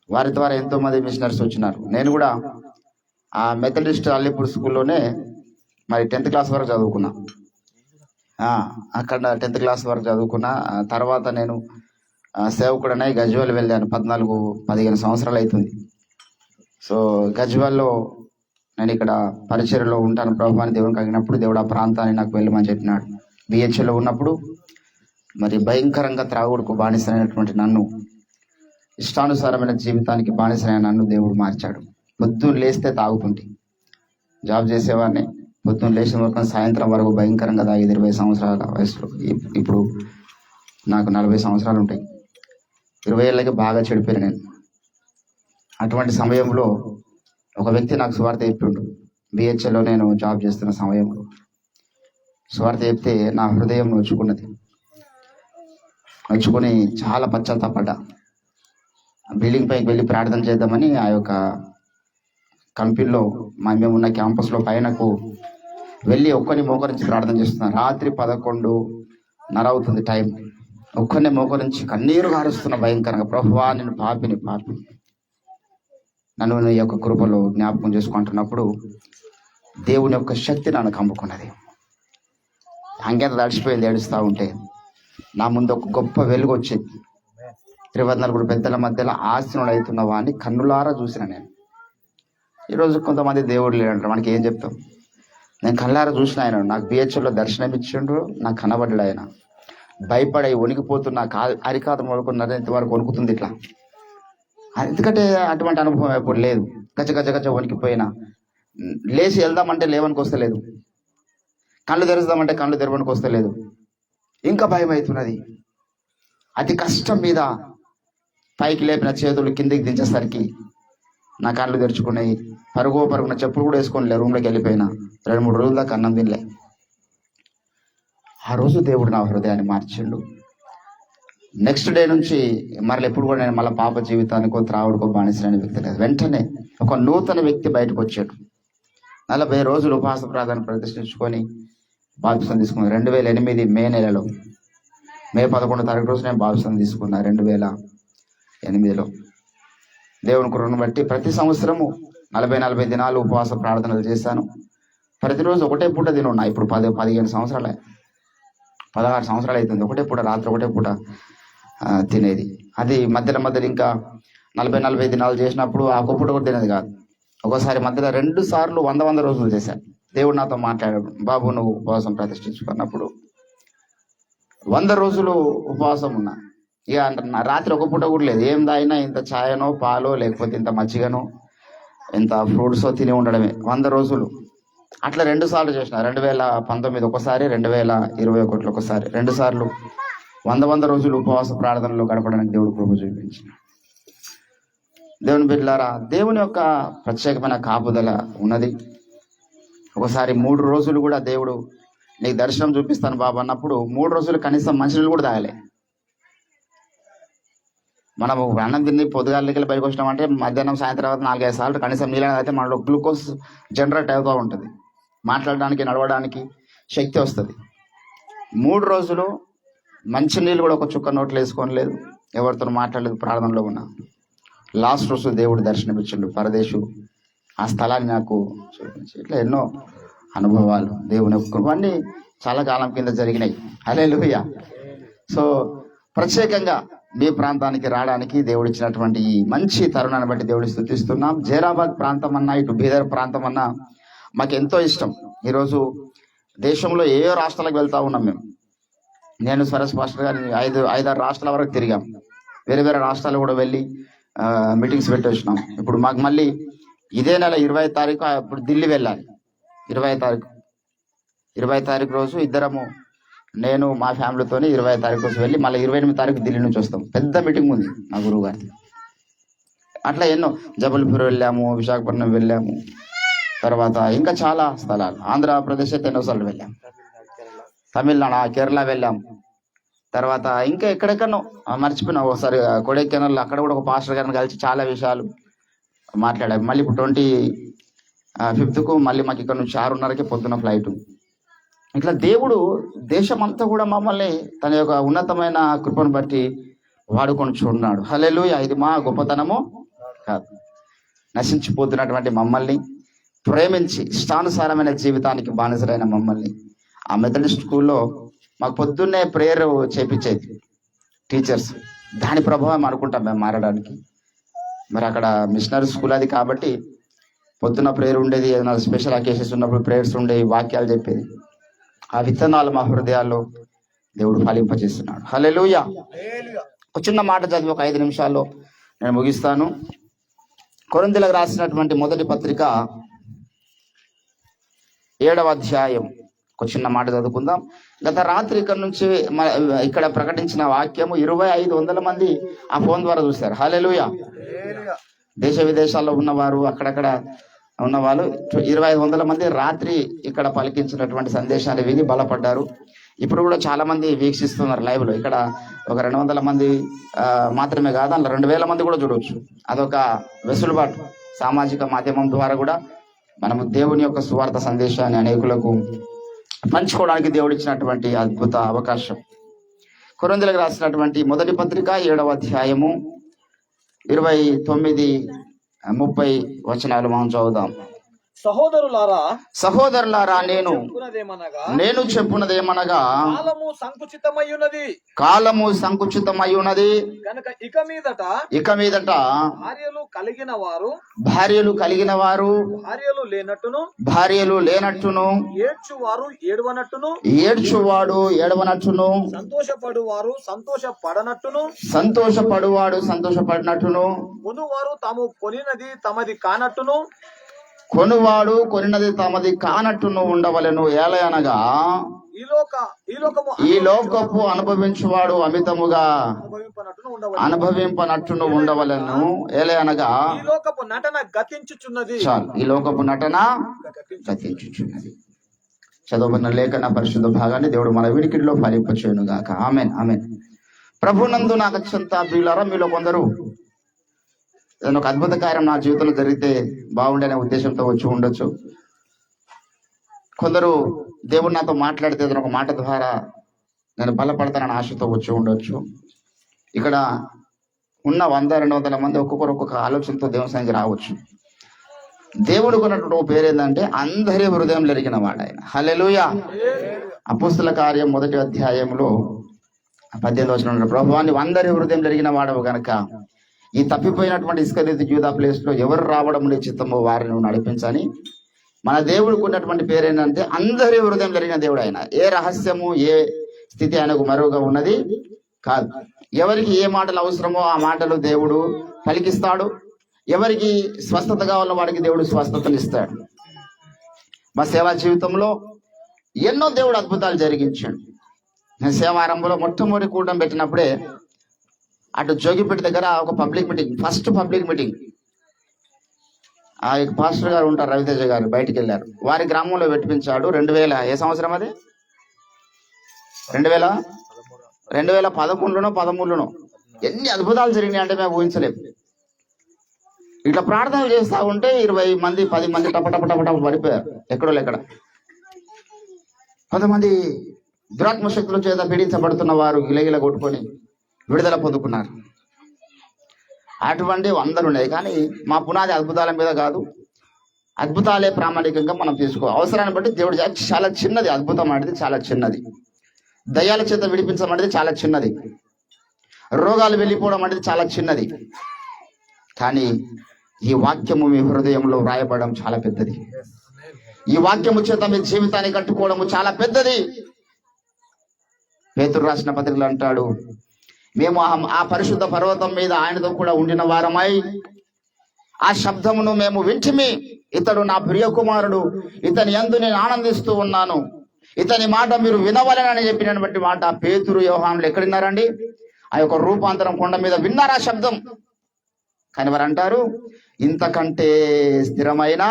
వారి ద్వారా ఎంతోమంది మిషనరీస్ వచ్చినారు. నేను కూడా ఆ మెథడిస్ట్ అల్లిపూర్ స్కూల్లోనే మరి 10th క్లాస్ వరకు చదువుకున్నా. అక్కడ 10th క్లాస్ వరకు చదువుకున్నా. తర్వాత నేను సేవకుడనై గజ్వేల్ వెళ్ళాను. 14-15 సంవత్సరాలు అవుతుంది. సో గజ్వేల్లో నేను ఇక్కడ పరిచర్యలో ఉంటాను ప్రభు అని దేవునికి అడిగినప్పుడు దేవుడు ఆ ప్రాంతాన్ని నాకు వెళ్ళమని చెప్పినాడు. బిహెచ్ఎల్లో ఉన్నప్పుడు మరి భయంకరంగా త్రాగుడుకు బానిసైనటువంటి నన్ను, ఇష్టానుసారమైన జీవితానికి బానిసైన నన్ను దేవుడు మార్చాడు. పొద్దున్న లేస్తే తాగుతుంటే, జాబ్ చేసేవాడిని. పొద్దున్న లేచిన వరకు సాయంత్రం వరకు భయంకరంగా తాగేది. 20 సంవత్సరాల వయసులో. ఇప్పుడు నాకు 40 సంవత్సరాలు ఉంటాయి. 20 ఏళ్ళకి బాగా చెడిపోయాను నేను. అటువంటి సమయంలో ఒక వ్యక్తి నాకు సువార్త చెప్పిండు. బిహెచ్ఎల్లో నేను జాబ్ చేస్తున్న సమయంలో సువార్త చెప్తే నా హృదయం నొచ్చుకున్నది. నొచ్చుకొని చాలా పశ్చాత్తాపడ్డా. బిల్డింగ్ పైకి వెళ్ళి ప్రార్థన చేద్దామని ఆ యొక్క కంపెనీలో మేము ఉన్న క్యాంపస్లో పైనకు వెళ్ళి ఒక్కరిని మోకరించి ప్రార్థన చేస్తున్నాను. రాత్రి 11:30 అవుతుంది టైం. ఒక్కరిని మోకరించి కన్నీరు గారుస్తున్న భయంకరంగా, ప్రభువా నేను పాపిని నన్ను నీ యొక్క కృపలో జ్ఞాపకం చేసుకుంటున్నప్పుడు దేవుని యొక్క శక్తి నన్ను కమ్ముకున్నది. అంగేత తడిచిపోయింది ఏడుస్తూ ఉంటే. నా ముందు ఒక గొప్ప వెలుగు వచ్చింది. 24 పెద్దల మధ్యలో ఆసీనుడు అవుతున్న వాడిని కన్నులారా చూసిన నేను. ఈరోజు కొంతమంది దేవుడు లేడంటారు, మనకి ఏం చెప్తాం? నేను కళ్ళారా చూసిన ఆయన నాకు బిహెచ్ఎల్లో దర్శనం ఇచ్చిండ్రు, నాకు కనబడ్డాడు ఆయన. భయపడి వణికిపోతున్నా, అరికాదు మొదలుకున్న వరకు వణుకుతుంది ఇట్లా. ఎందుకంటే అటువంటి అనుభవం ఎప్పుడు లేదు. గజ వణికిపోయినా, లేచి వెళ్దామంటే లేవనికి వస్తలేదు, కళ్ళు తెరుస్తామంటే కళ్ళు తెరవనికి వస్తలేదు, ఇంకా భయం అవుతున్నది. అతి కష్టం మీద పైకి లేపిన చేతులు కిందికి దించేసరికి నా కళ్ళు తెరుచుకున్నాయి. పరుగున చెప్పులు కూడా వేసుకోనిలే, రూమ్లోకి వెళ్ళిపోయినా. 2-3 రోజుల దాకా అన్నం తినలే. ఆ రోజు దేవుడు నా హృదయాన్ని మార్చిండు. నెక్స్ట్ డే నుంచి మరలా ఎప్పుడు కూడా నేను మళ్ళీ పాప జీవితానికో త్రావుడికో బానిసలేని వ్యక్తి లేదు. వెంటనే ఒక నూతన వ్యక్తి బయటకు వచ్చాడు. 40 రోజులు ఉపవాస ప్రార్థన ప్రతిష్ఠించుకొని బాప్తిసం తీసుకున్నాను. 2008 మే నెలలో, మే 11వ తారీఖు రోజు నేను బాప్తిసం తీసుకున్నా. 2008లో దేవుని కృపను బట్టి ప్రతి సంవత్సరము 40 దినాలు ఉపవాస ప్రార్థనలు చేశాను. ప్రతిరోజు ఒకటే పూట తినున్నా. ఇప్పుడు 15 సంవత్సరాలే, 16 సంవత్సరాలు అవుతుంది. ఒకటే పూట, రాత్రి ఒకటే పూట తినేది. అది మధ్యలో ఇంకా 40 దినాలు చేసినప్పుడు ఆ ఒక్క పూట కూడా తినేది కాదు. ఒకసారి మధ్యలో 2 సార్లు 100 రోజులు చేశాను. దేవుడు నాతో మాట్లాడాడు, బాబు నువ్వు ఉపవాసం ప్రతిష్ఠించుకున్నప్పుడు 100 రోజులు ఉపవాసం ఉన్నా. ఇక రాత్రి ఒక పూట కూడా లేదు. ఏం తాగినా ఇంత ఛాయనో పాలో లేకపోతే ఇంత మజ్జిగనో ఇంత ఫ్రూట్సో తిని ఉండడమే 100 రోజులు. అట్లా 2 సార్లు చేసిన. 2019 ఒకసారి, 2021 ఒకసారి, 2 సార్లు 100 రోజులు ఉపవాస ప్రార్థనలో గడపడానికి దేవుడు కృప చూపించిన. దేవుని బిడ్డలారా, దేవుని యొక్క ప్రత్యేకమైన కాపుదల ఉన్నది. ఒకసారి 3 రోజులు కూడా దేవుడు నీకు దర్శనం చూపిస్తాను బాబు అన్నప్పుడు 3 రోజులు కనీసం మంచినీళ్ళు కూడా తాగలే. మనం అన్నం తిని పొద్దుగాలకి బయటకు వచ్చినామంటే మధ్యాహ్నం సాయంత్రం 4-5 సార్లు కనీసం నీళ్ళు అయితే మనలో గ్లూకోజ్ జనరేట్ అవుతూ ఉంటుంది, మాట్లాడడానికి నడవడానికి శక్తి వస్తుంది. 3 రోజులు మంచినీళ్ళు కూడా ఒక చుక్క నోట్లు వేసుకోలేదు, ఎవరితో మాట్లాడలేదు, ప్రార్థనలో ఉన్నా. లాస్ట్ రోజు దేవుడు దర్శనమిచ్చిండు పరదేశు. ఆ స్థలాన్ని నాకు చూపించి ఇట్లా ఎన్నో అనుభవాలు దేవుని అన్నీ చాలా కాలం కింద జరిగినాయి. హల్లెలూయా. సో ప్రత్యేకంగా మీ ప్రాంతానికి రావడానికి దేవుడు ఇచ్చినటువంటి ఈ మంచి తరుణాన్ని బట్టి దేవుడిని స్తుతిస్తున్నాం. జైరాబాద్ ప్రాంతం అన్నా, ఇటు బీదర్ ప్రాంతం అన్నా మాకు ఎంతో ఇష్టం. ఈరోజు దేశంలో ఏ రాష్ట్రాలకు వెళ్తా ఉన్నాం మేము. నేను సరస్ పాస్టర్ గారిని 5-6 రాష్ట్రాల వరకు తిరిగాం. వేరే రాష్ట్రాలు కూడా వెళ్ళి మీటింగ్స్ పెట్టి వచ్చినాం. ఇప్పుడు మాకు మళ్ళీ ఇదే నెల 20వ తారీఖు ఇప్పుడు ఢిల్లీ వెళ్ళాలి. 20వ తారీఖు రోజు ఇద్దరము, నేను మా ఫ్యామిలీతో 20వ తారీఖు రోజు వెళ్ళి మళ్ళీ 28వ తారీఖు ఢిల్లీ నుంచి వస్తాం. పెద్ద మీటింగ్ ఉంది మా గురువు గారిది. అట్లా ఎన్నో, జబల్పూర్ వెళ్ళాము, విశాఖపట్నం వెళ్ళాము, తర్వాత ఇంకా చాలా స్థలాలు. ఆంధ్రప్రదేశ్ అయితే ఎన్నోసార్లు వెళ్ళాము, తమిళనాడు, కేరళ వెళ్ళాము. తర్వాత ఇంకా ఎక్కడెక్కడో మర్చిపోయినా. ఒకసారి కొడైకెనాల్, అక్కడ కూడా ఒక పాస్టర్ గారిని కలిసి చాలా విషయాలు మాట్లాడాము. మళ్ళీ ఇప్పుడు 25కు మళ్ళీ మాకు ఇక్కడ నుంచి 6:30కి పొద్దున్న ఫ్లైట్. ఇట్లా దేవుడు దేశమంతా కూడా మమ్మల్ని తన యొక్క ఉన్నతమైన కృపను బట్టి వాడుకొని చూడున్నాడు. హల్లెలూయా. ఇది మా గొప్పతనము కాదు. నశించిపోతున్నటువంటి మమ్మల్ని ప్రేమించి ఇష్టానుసారమైన జీవితానికి బానిసలైన మమ్మల్ని ఆ మెథడిస్ట్ స్కూల్లో మాకు పొద్దున్నే ప్రేయర్ చేపించేది టీచర్స్. దాని ప్రభావం అనుకుంటాం మేము మారడానికి. మరి అక్కడ మిషనరీ స్కూల్ అది కాబట్టి పొద్దున్న ప్రేయర్ ఉండేది, ఏదైనా స్పెషల్ అకేషన్స్ ఉన్నప్పుడు ప్రేయర్స్ ఉండేవి, వాక్యాలు చెప్పేది. ఆ విత్తనాలు మా హృదయాల్లో దేవుడు ఫలింపజేస్తున్నాడు. హల్లెలూయా. ఒక చిన్న మాట చదివి ఒక 5 నిమిషాల్లో నేను ముగిస్తాను. కొరింథీయులకు రాసినటువంటి మొదటి పత్రిక 7వ అధ్యాయం ఒక చిన్న మాట చదువుకుందాం. గత రాత్రి ఇక్కడ ప్రకటించిన వాక్యము 2500 మంది ఆ ఫోన్ ద్వారా చూశారు. హల్లెలూయా. దేశ విదేశాల్లో ఉన్నవారు, అక్కడక్కడ ఉన్నవాళ్ళు 2500 మంది రాత్రి ఇక్కడ పలికించినటువంటి సందేశాలు విని బలపడ్డారు. ఇప్పుడు కూడా చాలా మంది వీక్షిస్తున్నారు లైవ్ లో. ఇక్కడ ఒక 200 మంది మాత్రమే కాదు, అందులో 2000 మంది కూడా చూడవచ్చు. అదొక వెసులుబాటు. సామాజిక మాధ్యమం ద్వారా కూడా మనము దేవుని యొక్క సువార్త సందేశాన్ని అనేకులకు పంచుకోవడానికి దేవుడు ఇచ్చినటువంటి అద్భుత అవకాశం. కొరింథీయులకు రాసినటువంటి మొదటి పత్రిక 7వ అధ్యాయము 29-30 వచనాలు మనం చదువుదాం. సహోదరులారా నేను చెప్పున్నదేమనగా కాలము సంకుచితమై ఉన్నది కనుక ఇక మీదట భార్యలు కలిగిన వారు భార్యలు లేనట్టును ఏడ్చువాడు ఏడవనట్టును సంతోషపడువాడు సంతోషపడినట్టును కొనువాడు కొనినది తమది కానట్టును ఉండవలెను. ఏలయనగా ఈ లోకపు అనుభవించువాడు అమితముగా అనుభవింపనట్టును ఉండవలెను. ఏలయనగా చాలు, ఈ లోకపు నటన గతించుచున్నది. చదవబడిన లేఖన పరిశుద్ధ భాగాన్ని దేవుడు మన వినికిడిలో ఫలింపచేయును గాక. Amen, amen. ప్రభునందు నాకు అత్యంత ప్రియులారా, మీలో కొందరు ఏదైనా ఒక అద్భుత కార్యం నా జీవితంలో జరిగితే బాగుండనే ఉద్దేశంతో వచ్చి ఉండొచ్చు. కొందరు దేవుడు నాతో మాట్లాడితే ఏదైనా ఒక మాట ద్వారా నేను బలపడతానని ఆశతో వచ్చి ఉండొచ్చు. ఇక్కడ ఉన్న 100-200 మంది ఒక్కొక్క ఆలోచనతో దేవుని సన్నిధికి రావచ్చు. దేవుడికి ఉన్నటువంటి ఒక పేరు ఏంటంటే అందరి హృదయం ఎరిగిన వాడు ఆయన. హల్లెలూయా. అపోస్తల కార్యం 1వ అధ్యాయంలో 18వ వచనంలో ప్రభువాన్ని అందరి హృదయం ఎరిగిన వాడవు గనక ఈ తప్పిపోయినటువంటి ఇస్కరియోతు యూదా ప్లేస్ లో ఎవరు రావడం నీ చిత్తమో వారిని నడిపించని మన దేవుడికి ఉన్నటువంటి పేరు ఏంటంటే అందరి హృదయం జరిగిన దేవుడు ఆయన. ఏ రహస్యము ఏ స్థితి ఆయనకు మరువుగా ఉన్నది కాదు. ఎవరికి ఏ మాటలు అవసరమో ఆ మాటలు దేవుడు పలికిస్తాడు. ఎవరికి స్వస్థత కావాలో వాడికి దేవుడు స్వస్థతను ఇస్తాడు. మా సేవా జీవితంలో ఎన్నో దేవుడు అద్భుతాలు జరిగించాడు. నేను సేవారంభంలో మొట్టమొదటి కూటం పెట్టినప్పుడే అటు జోగిపేట దగ్గర ఒక public meeting, first public meeting. ఆ పాస్టర్ గారు ఉంటారు, రవితేజ గారు, బయటికి వెళ్ళారు. వారి గ్రామంలో పెట్టించాడు. 2000 ఏ సంవత్సరం అది? 2011లోనో ఎన్ని అద్భుతాలు జరిగినాయి అంటే మేము ఊహించలేము. ఇట్లా ప్రార్థనలు చేస్తా ఉంటే 20 మంది 10 మంది టప పడిపోయారు ఎక్కడో ఎక్కడ. 10 మంది దురాత్మ శక్తుల చేత పీడించబడుతున్న వారు గిలగిల కొట్టుకొని విడుదల పొందుకున్నారు. అటువంటి 100 ఉన్నాయి. కానీ మా పునాది అద్భుతాల మీద కాదు, అద్భుతాలే ప్రామాణికంగా మనం తీసుకో. అవసరాన్ని బట్టి దేవుడు చాలా చిన్నది. అద్భుతం అనేది చాలా చిన్నది. దయ్యాల చేత విడిపించడం అనేది చాలా చిన్నది. రోగాలు వెళ్ళిపోవడం అనేది చాలా చిన్నది. కానీ ఈ వాక్యము మీ హృదయంలో వ్రాయబడడం చాలా పెద్దది. ఈ వాక్యము చేత మీ జీవితాన్ని కట్టుకోవడము చాలా పెద్దది. పేతురు రాసిన పత్రికలు అంటాడు, మేము ఆ పరిశుద్ధ పర్వతం మీద ఆయనతో కూడా ఉండిన వారమై ఆ శబ్దమును మేము వింటిమి. ఇతడు నా ప్రియ కుమారుడు, ఇతని యందు నేను ఆనందిస్తూ ఉన్నాను, ఇతని మాట మీరు వినవలెనని చెప్పినటువంటి మాట పేతురు యోహానులు ఎక్కడున్నారండి? ఆ యొక్క రూపాంతరం కొండ మీద విన్నారు ఆ శబ్దం. కానీ వారు అంటారు, ఇంతకంటే స్థిరమైన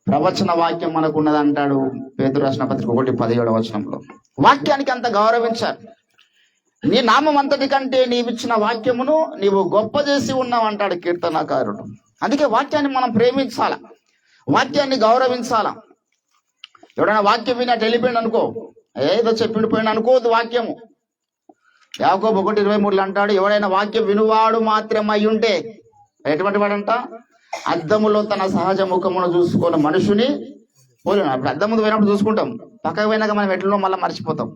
ప్రవచన వాక్యం మనకున్నది అంటాడు పేతురు రాసిన పత్రిక 1:17 వచనంలో. వాక్యానికి అంత గౌరవించారు. నీ నామం అంతటి కంటే నీవిచ్చిన వాక్యమును నీవు గొప్ప చేసి ఉన్నావు అంటాడు కీర్తనకారుడు. అందుకే వాక్యాన్ని మనం ప్రేమించాల, వాక్యాన్ని గౌరవించాల. ఎవడైనా వాక్యం విని అటు వెళ్ళిపోయింది అనుకో, ఏదో చెప్పిండిపోయింది అనుకోవద్దు. వాక్యము యాకోబు 1:23 అంటాడు, ఎవడైనా వాక్యం వినువాడు మాత్రమై ఉంటే, ఎటువంటి వాడంట? అద్దములో తన సహజ ముఖమును చూసుకున్న మనుషుని పోలేను. అప్పుడు అద్దం ముందు పోయినప్పుడు చూసుకుంటాం, పక్కకు పోయినాక మనం ఎట్లలో మళ్ళీ మర్చిపోతాం.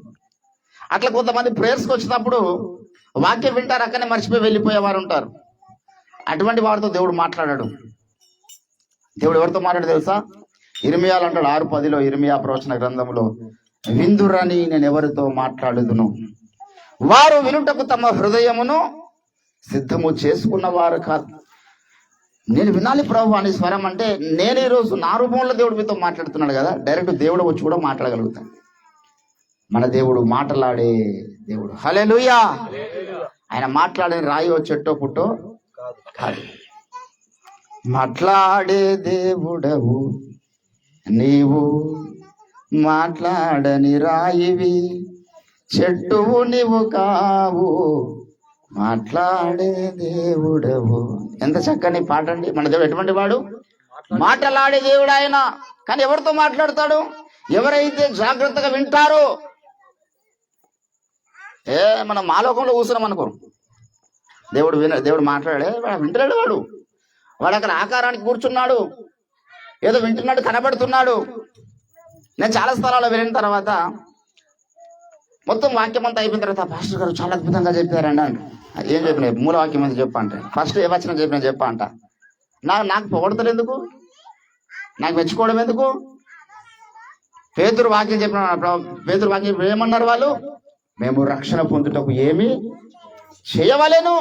అట్లా కొంతమంది ప్రేయర్స్కి వచ్చినప్పుడు వాక్యం వింటారు, అక్కడనే మర్చిపోయి వెళ్ళిపోయేవారు ఉంటారు. అటువంటి వారితో దేవుడు మాట్లాడాడు. దేవుడు ఎవరితో మాట్లాడు తెలుసా? ఇర్మియాలు అంటాడు 6:10 ఇర్మియా ప్రవచన గ్రంథంలో, విందురని నేను ఎవరితో మాట్లాడుదును, వారు వినుటకు తమ హృదయమును సిద్ధము చేసుకున్న వారు కాదు. నేను వినాలి ప్రభు అని స్వరం అంటే నేను ఈరోజు నా రూపంలో దేవుడు మీతో మాట్లాడుతున్నాడు కదా, డైరెక్ట్ దేవుడు వచ్చి కూడా మాట్లాడగలుగుతాను. మన దేవుడు మాట్లాడే దేవుడు. హల్లెలూయా. ఆయన మాట్లాడే రాయో చెట్టో పుట్టో కాదు, మాట్లాడే దేవుడవు నీవు, మాట్లాడని రాయివి చెట్టువు నీవు కావు, మాట్లాడే దేవుడవు. ఎంత చక్కని పాట అండి. మన దేవుడు ఎటువంటి వాడు? మాట్లాడే దేవుడు ఆయన. కానీ ఎవరితో మాట్లాడతాడు? ఎవరైతే జాగ్రత్తగా వింటారో. మనం మాలోకంలో కూర్చున్నాం అనుకో, దేవుడు మాట్లాడే వింటలేడు. వాడు అక్కడ ఆకారానికి కూర్చున్నాడు, ఏదో వింటున్నాడు, కనబడుతున్నాడు. నేను చాలా స్థలాల్లో వెళ్ళిన తర్వాత మొత్తం వాక్యం అంతా అయిపోయిన తర్వాత, పాస్టర్ గారు చాలా అద్భుతంగా చెప్పారండి అంట. ఏం చెప్పిన? మూల వాక్యం అంతా చెప్ప అంటే, ఫస్ట్ ఏ వచనం చెప్పిన చెప్ప అంట. నాకు పొగడతలు ఎందుకు, నాకు మెచ్చుకోవడం ఎందుకు? పేతురు వాక్యం చెప్పిన, పేతురు వాక్యం ఏమన్నారు వాళ్ళు? మేము రక్షణ పొందుటకు ఏమి చేయవలేను.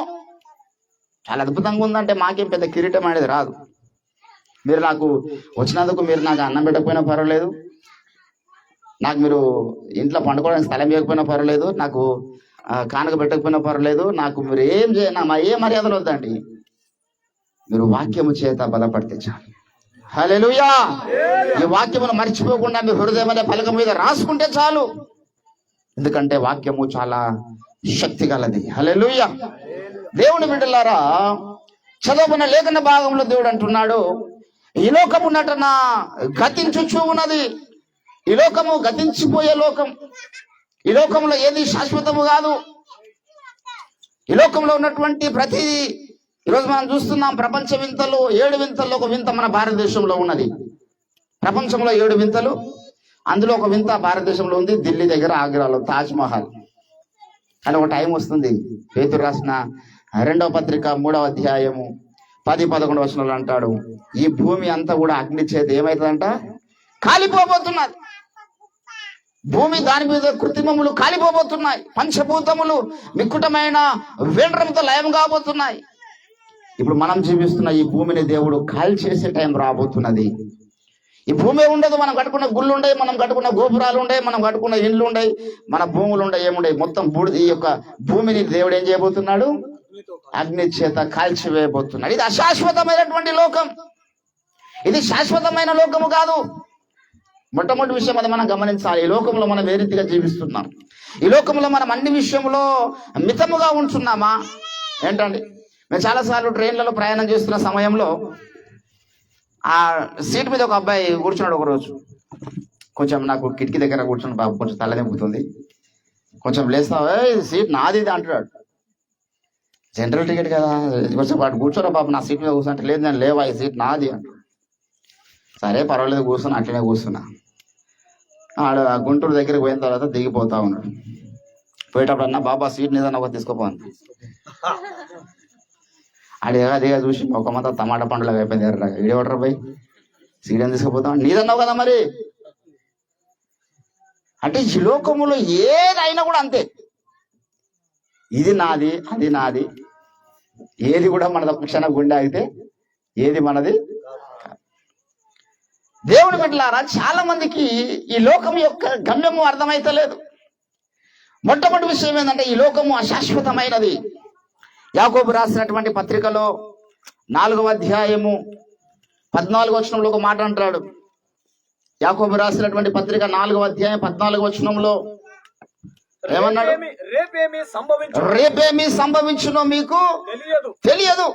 చాలా అద్భుతంగా ఉందంటే మాకేం పెద్ద కిరీటం అనేది రాదు. మీరు నాకు వచ్చినందుకు మీరు నాకు అన్నం పెట్టకపోయినా పర్వాలేదు, నాకు మీరు ఇంట్లో పండుకోవడానికి స్థలం ఇవ్వకపోయినా పర్వాలేదు, నాకు కానుక పెట్టకపోయినా పర్వాలేదు, నాకు మీరు ఏం మా ఏ మర్యాదలు వద్దండి, మీరు వాక్యము చేత బలపడితే చాలు. హల్లెలూయా. ఈ వాక్యమును మర్చిపోకుండా మీ హృదయం అనే పలక మీద రాసుకుంటే చాలు. ఎందుకంటే వాక్యము చాలా శక్తి గలది. హల్లెలూయా. దేవుని బిడ్డలారా, చదువుకున్న లేఖన భాగంలో దేవుడు అంటున్నాడు, ఈ లోకము నటన గతించుచూ ఉన్నది. ఈ లోకము గతించిపోయే లోకం. ఈ లోకంలో ఏది శాశ్వతము కాదు. ఈ లోకంలో ఉన్నటువంటి ప్రతి ఈరోజు మనం చూస్తున్నాం ప్రపంచ వింతలు, 7 వింతల్లో ఒక వింత మన భారతదేశంలో ఉన్నది. ప్రపంచంలో 7 వింతలు, అందులో ఒక వింత భారతదేశంలో ఉంది, ఢిల్లీ దగ్గర ఆగ్రాలో తాజ్ మహల్. అని ఒక టైం వస్తుంది. పేతురు రాసిన 2వ పత్రిక 3వ అధ్యాయము 10-11 వచనాలు అంటాడు, ఈ భూమి అంతా కూడా అగ్ని చేతి ఏమైతుందంట? కాలిపోబోతున్నది. భూమి దాని మీద కృత్రిమములు కాలిపోబోతున్నాయి. పంచభూతములు మిక్కుటమైన వేండ్రంతో లయం కాబోతున్నాయి. ఇప్పుడు మనం జీవిస్తున్న ఈ భూమిని దేవుడు కాల్ చేసే టైం రాబోతున్నది. ఈ భూమి ఉండదు. మనం కట్టుకున్న గుళ్ళు ఉండయి, మనం కట్టుకున్న గోపురాలు ఉండయి, మనం కట్టుకున్న ఇండ్లు ఉండయి, మన భూములు ఉండయి, ఏముండయి. మొత్తం ఈ యొక్క భూమిని దేవుడు ఏం చేయబోతున్నాడు? అగ్ని చేత కాల్చివేయబోతున్నాడు. ఇది అశాశ్వతమైనటువంటి లోకం. ఇది శాశ్వతమైన లోకము కాదు. మొట్టమొదటి విషయం అది మనం గమనించాలి. ఈ లోకంలో మనం ఏ రీతిగా జీవిస్తున్నాం? ఈ లోకంలో మనం అన్ని విషయంలో మితముగా ఉంటున్నామా ఏంటండి? మేము చాలాసార్లు ట్రైన్లలో ప్రయాణం చేస్తున్న సమయంలో ఆ సీట్ మీద ఒక అబ్బాయి కూర్చున్నాడు. ఒకరోజు కొంచెం నాకు కిటికీ దగ్గర కూర్చుని, బాబు కొంచెం తలదెంపుతుంది, కొంచెం లేస్తావా, సీట్ నాది ఇది అంటున్నాడు. జనరల్ టికెట్ కదా, కొంచెం వాడు కూర్చోరా బాబు నా సీట్ మీద కూర్చుంటే, లేదు నేను లేవా, ఈ సీట్ నాది అంటాడు. సరే పర్వాలేదు కూర్చున్నా, అట్లనే కూర్చున్నా. ఆడ గుంటూరు దగ్గరికి పోయిన తర్వాత దిగిపోతా ఉన్నాడు. పోయేటప్పుడు అన్నా, బాబా సీట్ నిజాన్ని ఒక తీసుకోపోను. అడిగా చూసి ఒక మొత్తం టమాటా పండులాగా అయిపోయింది. ఎర్రగా ఇడేవడరా పోయి సీట్ అని తీసుకుపోతాం, నీదన్నావు కదా మరి. అంటే ఈ లోకములో ఏదైనా కూడా అంతే. ఇది నాది, అది నాది, ఏది కూడా మనది. క్షణ గుండె ఆగితే ఏది మనది. దేవుని బిడ్డలారా, చాలా మందికి ఈ లోకం యొక్క గమ్యము అర్థమైతలేదు. మొట్టమొదటి విషయం ఏంటంటే, ఈ లోకము అశాశ్వతమైనది. యాకోబు రాసినటువంటి పత్రికలో 4వ అధ్యాయము 14వ వచనంలో ఒక మాట అంటాడు. యాకోబు రాసినటువంటి పత్రిక 4వ అధ్యాయం 14వ వచనంలో ఏమన్నాడు? రేపేమి సంభవించునో మీకు తెలియదు.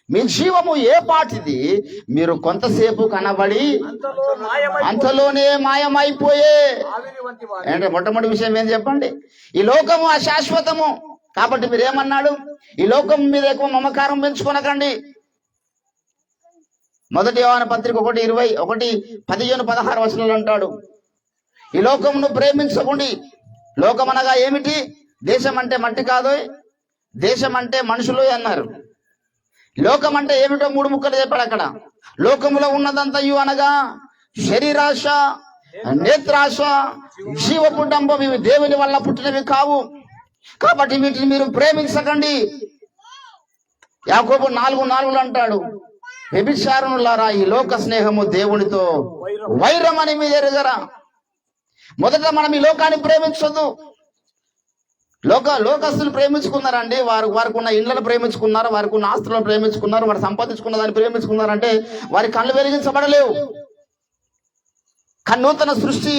మీ జీవము ఏ పాటిది, మీరు కొంతసేపు కనబడి అంతలోనే మాయమైపోయే. అంటే మొట్టమొదటి విషయం ఏం చెప్పండి? ఈ లోకము అశాశ్వతము. కాబట్టి మీరు ఏమన్నాడు? ఈ లోకం మీద ఎక్కువ మమకారం పెంచుకొనకండి. 1 యోహాను పత్రిక 1:20, 1:15-16 వచనాలు అంటాడు, ఈ లోకమును ప్రేమించకండి. లోకం అనగా ఏమిటి? దేశం అంటే మట్టి కాదు, దేశం అంటే మనుషులు అన్నారు. లోకం అంటే ఏమిటో 3 ముక్కలు చెప్పాడు అక్కడ. లోకములో ఉన్నదంతయు అనగా శరీరాశ, నేత్రాశ, జీవపు డంబం, ఇవి దేవుని వల్ల పుట్టినవి కావు. కాబట్టి వీటిని మీరు ప్రేమించకండి. యాకోబు 4:4 అంటాడు, వ్యభిచారములారా, ఈ లోక స్నేహము దేవునితో వైరమని మీరు ఎరుగరా? మొదట మనం ఈ లోకాన్ని ప్రేమించొద్దు. లోకస్తులు ప్రేమించుకున్నారండి. వారికి ఉన్న ఇళ్లను ప్రేమించుకున్నారు, వారికి ఉన్న ఆస్తులను ప్రేమించుకున్నారు, వారు సంపాదించుకున్న దాన్ని ప్రేమించుకున్నారంటే వారి కళ్ళు వెలిగించబడలేవు. నూతన సృష్టి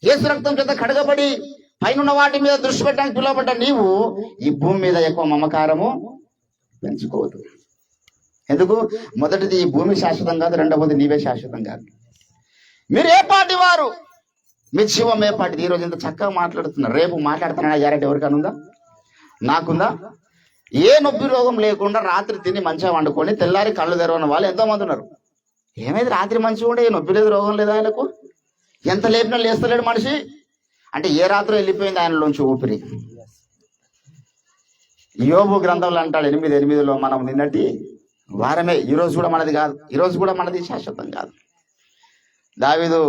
యేసు రక్తం చేత కడగబడి పైన వాటి మీద దృష్టి పెట్టడానికి పిలువబడ్డ నీవు ఈ భూమి మీద ఎక్కువ మమకారము పెంచుకోవద్దు. ఎందుకు? మొదటిది ఈ భూమి శాశ్వతం కాదు, రెండవది నీవే శాశ్వతం కాదు. మీరు ఏ పార్టీ వారు, మీ జీవం ఏ పార్టీది? ఈరోజు ఇంత చక్కగా మాట్లాడుతున్నారు, రేపు మాట్లాడుతున్నా గ్యారెంటీ ఎవరికైనా ఉందా? నాకుందా? ఏ నొప్పి రోగం లేకుండా రాత్రి తిని మంచిగా వండుకొని తెల్లారి కళ్ళు తెరవని వాళ్ళు ఎంతో మంది ఉన్నారు. ఏమైంది? రాత్రి మంచిగా ఉండే నొప్పి లేదు, రోగం లేదు ఆయనకు. ఎంత లేపినా లేస్తలేడు మనిషి. అంటే ఏ రాత్రి వెళ్ళిపోయింది ఆయనలోంచి ఊపిరి. యోబు గ్రంథంలో అంటాడు 8:8 మనం నిన్నటి వారమే, ఈరోజు కూడా మనది కాదు, ఈరోజు కూడా మనది శాశ్వతం కాదు. దావీదు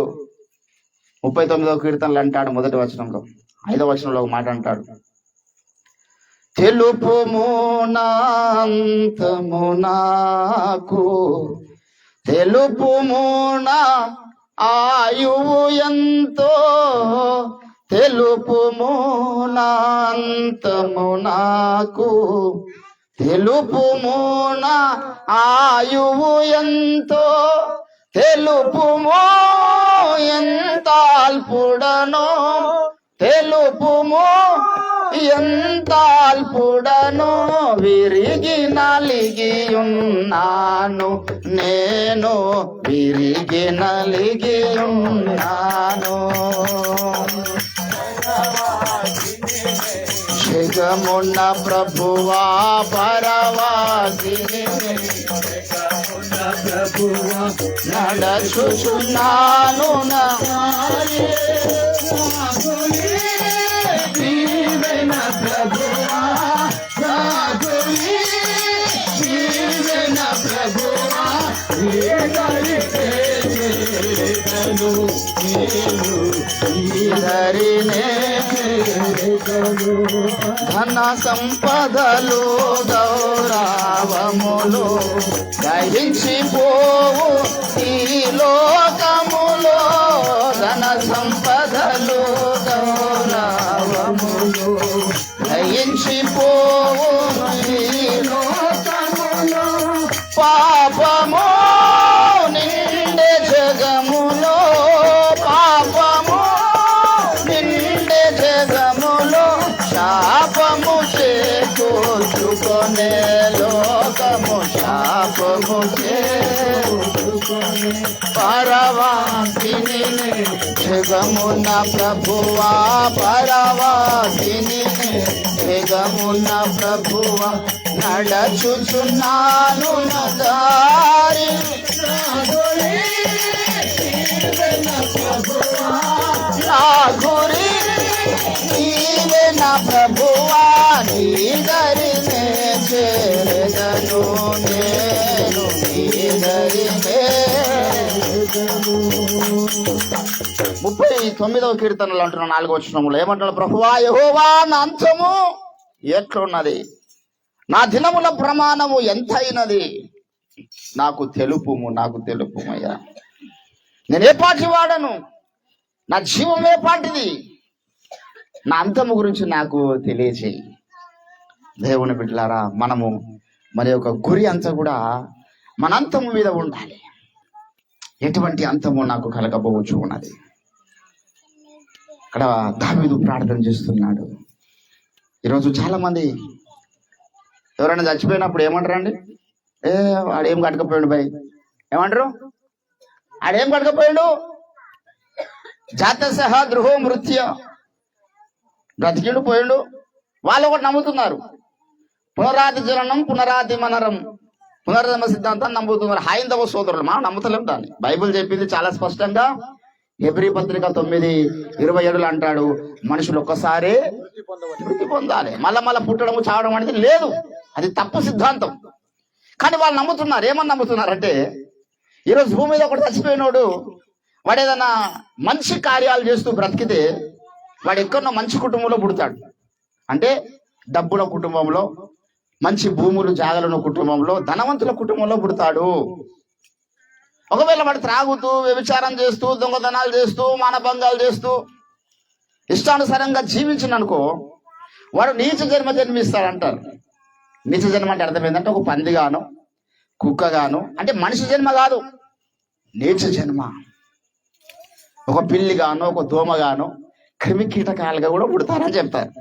39వ కీర్తనలు అంటాడు, మొదటి వచనంలో 5వ వచనంలో ఒక మాట అంటాడు, తెలుపుము నాంతము నాకు, తెలుపుము నా ఆయువు ఎంతో, తెలుపుము నాంతము నాకు, తెలుపుము నా ఆయువు ఎంతో, తెలుపుము ఎంత అల్పుడనో, తెలుపుము ఎంత అల్పుడనో, విరిగి నలిగి ఉన్నాను నేను, విరిగి నలిగి ఉన్నాను. జగమున్న ప్రభువా పరవాసిని, నడచుచున్నాను ధన సంపదలు గౌరవములు దహించిపోవు ఈ లోకములో, ధన సంపదలు గౌరవములు దహించిపోవు ఈ లోకములో, పాపము నిండే జగములో, పాపము నిండే జగములో, శాపము చేకూర్చుకొనే లోకము, శాపము చేకూర్చుకొనే పరవాసిని, జగమున ప్రభువా పరవాసిని, జగమున ప్రభువా నడచుచున్నాను దారి, నా గురి నీవే నా ప్రభువా, నీ దరినే చేరదను నేను, నీ దరినే. 39వ కీర్తనలో అంటున్నా 4వ వచనంలో ఏమంటాడు? ప్రభువా యెహోవా నా అంతము ఎట్లున్నది, నా దినముల ప్రమాణము ఎంతైనది, నాకు తెలుపుము, నాకు తెలుపుమయ్యా. నేను ఏ పాటి వాడను, నా జీవం ఏ పాటిది, నా అంతము గురించి నాకు తెలియచేయి. దేవుని బిడ్డలారా, మనము మన యొక్క గురి అంతా కూడా మన అంతము మీద ఉండాలి. ఎటువంటి అంతము నాకు కలగబోవచ్చు ఉన్నది. ఇక్కడ దావీదు ప్రార్థన చేస్తున్నాడు. ఈరోజు చాలా మంది ఎవరైనా చచ్చిపోయినప్పుడు ఏమంటారండి? వాడేం కట్టకపోయాడు భయ్, ఏమంటారు? ఆడేం కట్టకపోయాడు, జాతసహ ద్రుహో మృత్య, బ్రతికిండు పోయిండు. వాళ్ళు ఒకటి నమ్ముతున్నారు, పునరాది జననం పునరాది మనరం, పునర్జన్మ సిద్ధాంతాన్ని నమ్ముతున్నారు హైందవ సోదరులు. మనం నమ్ముతలేం దాన్ని. బైబిల్ చెప్పింది చాలా స్పష్టంగా. హెబ్రీ పత్రిక 9:27 అంటాడు, మనుషులు ఒక్కసారే మృతి పొందాలి, మళ్ళా పుట్టడము చావడం అనేది లేదు. అది తప్పు సిద్ధాంతం. కానీ వాళ్ళు నమ్ముతున్నారు. ఏమని నమ్ముతున్నారంటే, ఈరోజు భూమి మీద ఒకటి చచ్చిపోయినోడు వాడు ఏదైనా మంచి కార్యాలు చేస్తూ బ్రతికితే వాడు ఎక్కడో మంచి కుటుంబంలో పుడతాడు. అంటే డబ్బుల కుటుంబంలో, మంచి భూములు జాగలున్న కుటుంబంలో, ధనవంతుల కుటుంబంలో పుడతాడు. ఒకవేళ వాడు త్రాగుతూ, వ్యభిచారం చేస్తూ, దొంగతనాలు చేస్తూ, మానభంగాలు చేస్తూ ఇష్టానుసారంగా జీవించిననుకో, వాడు నీచ జన్మ జన్మిస్తాడంటారు. నీచ జన్మ అంటే అర్థం ఏంటంటే ఒక పందిగాను, కుక్కగాను, అంటే మనిషి జన్మ కాదు, నీచ జన్మ. ఒక పిల్లిగాను, ఒక దోమగాను, క్రిమి కీటకాలుగా కూడా పుడతారని చెప్తారు.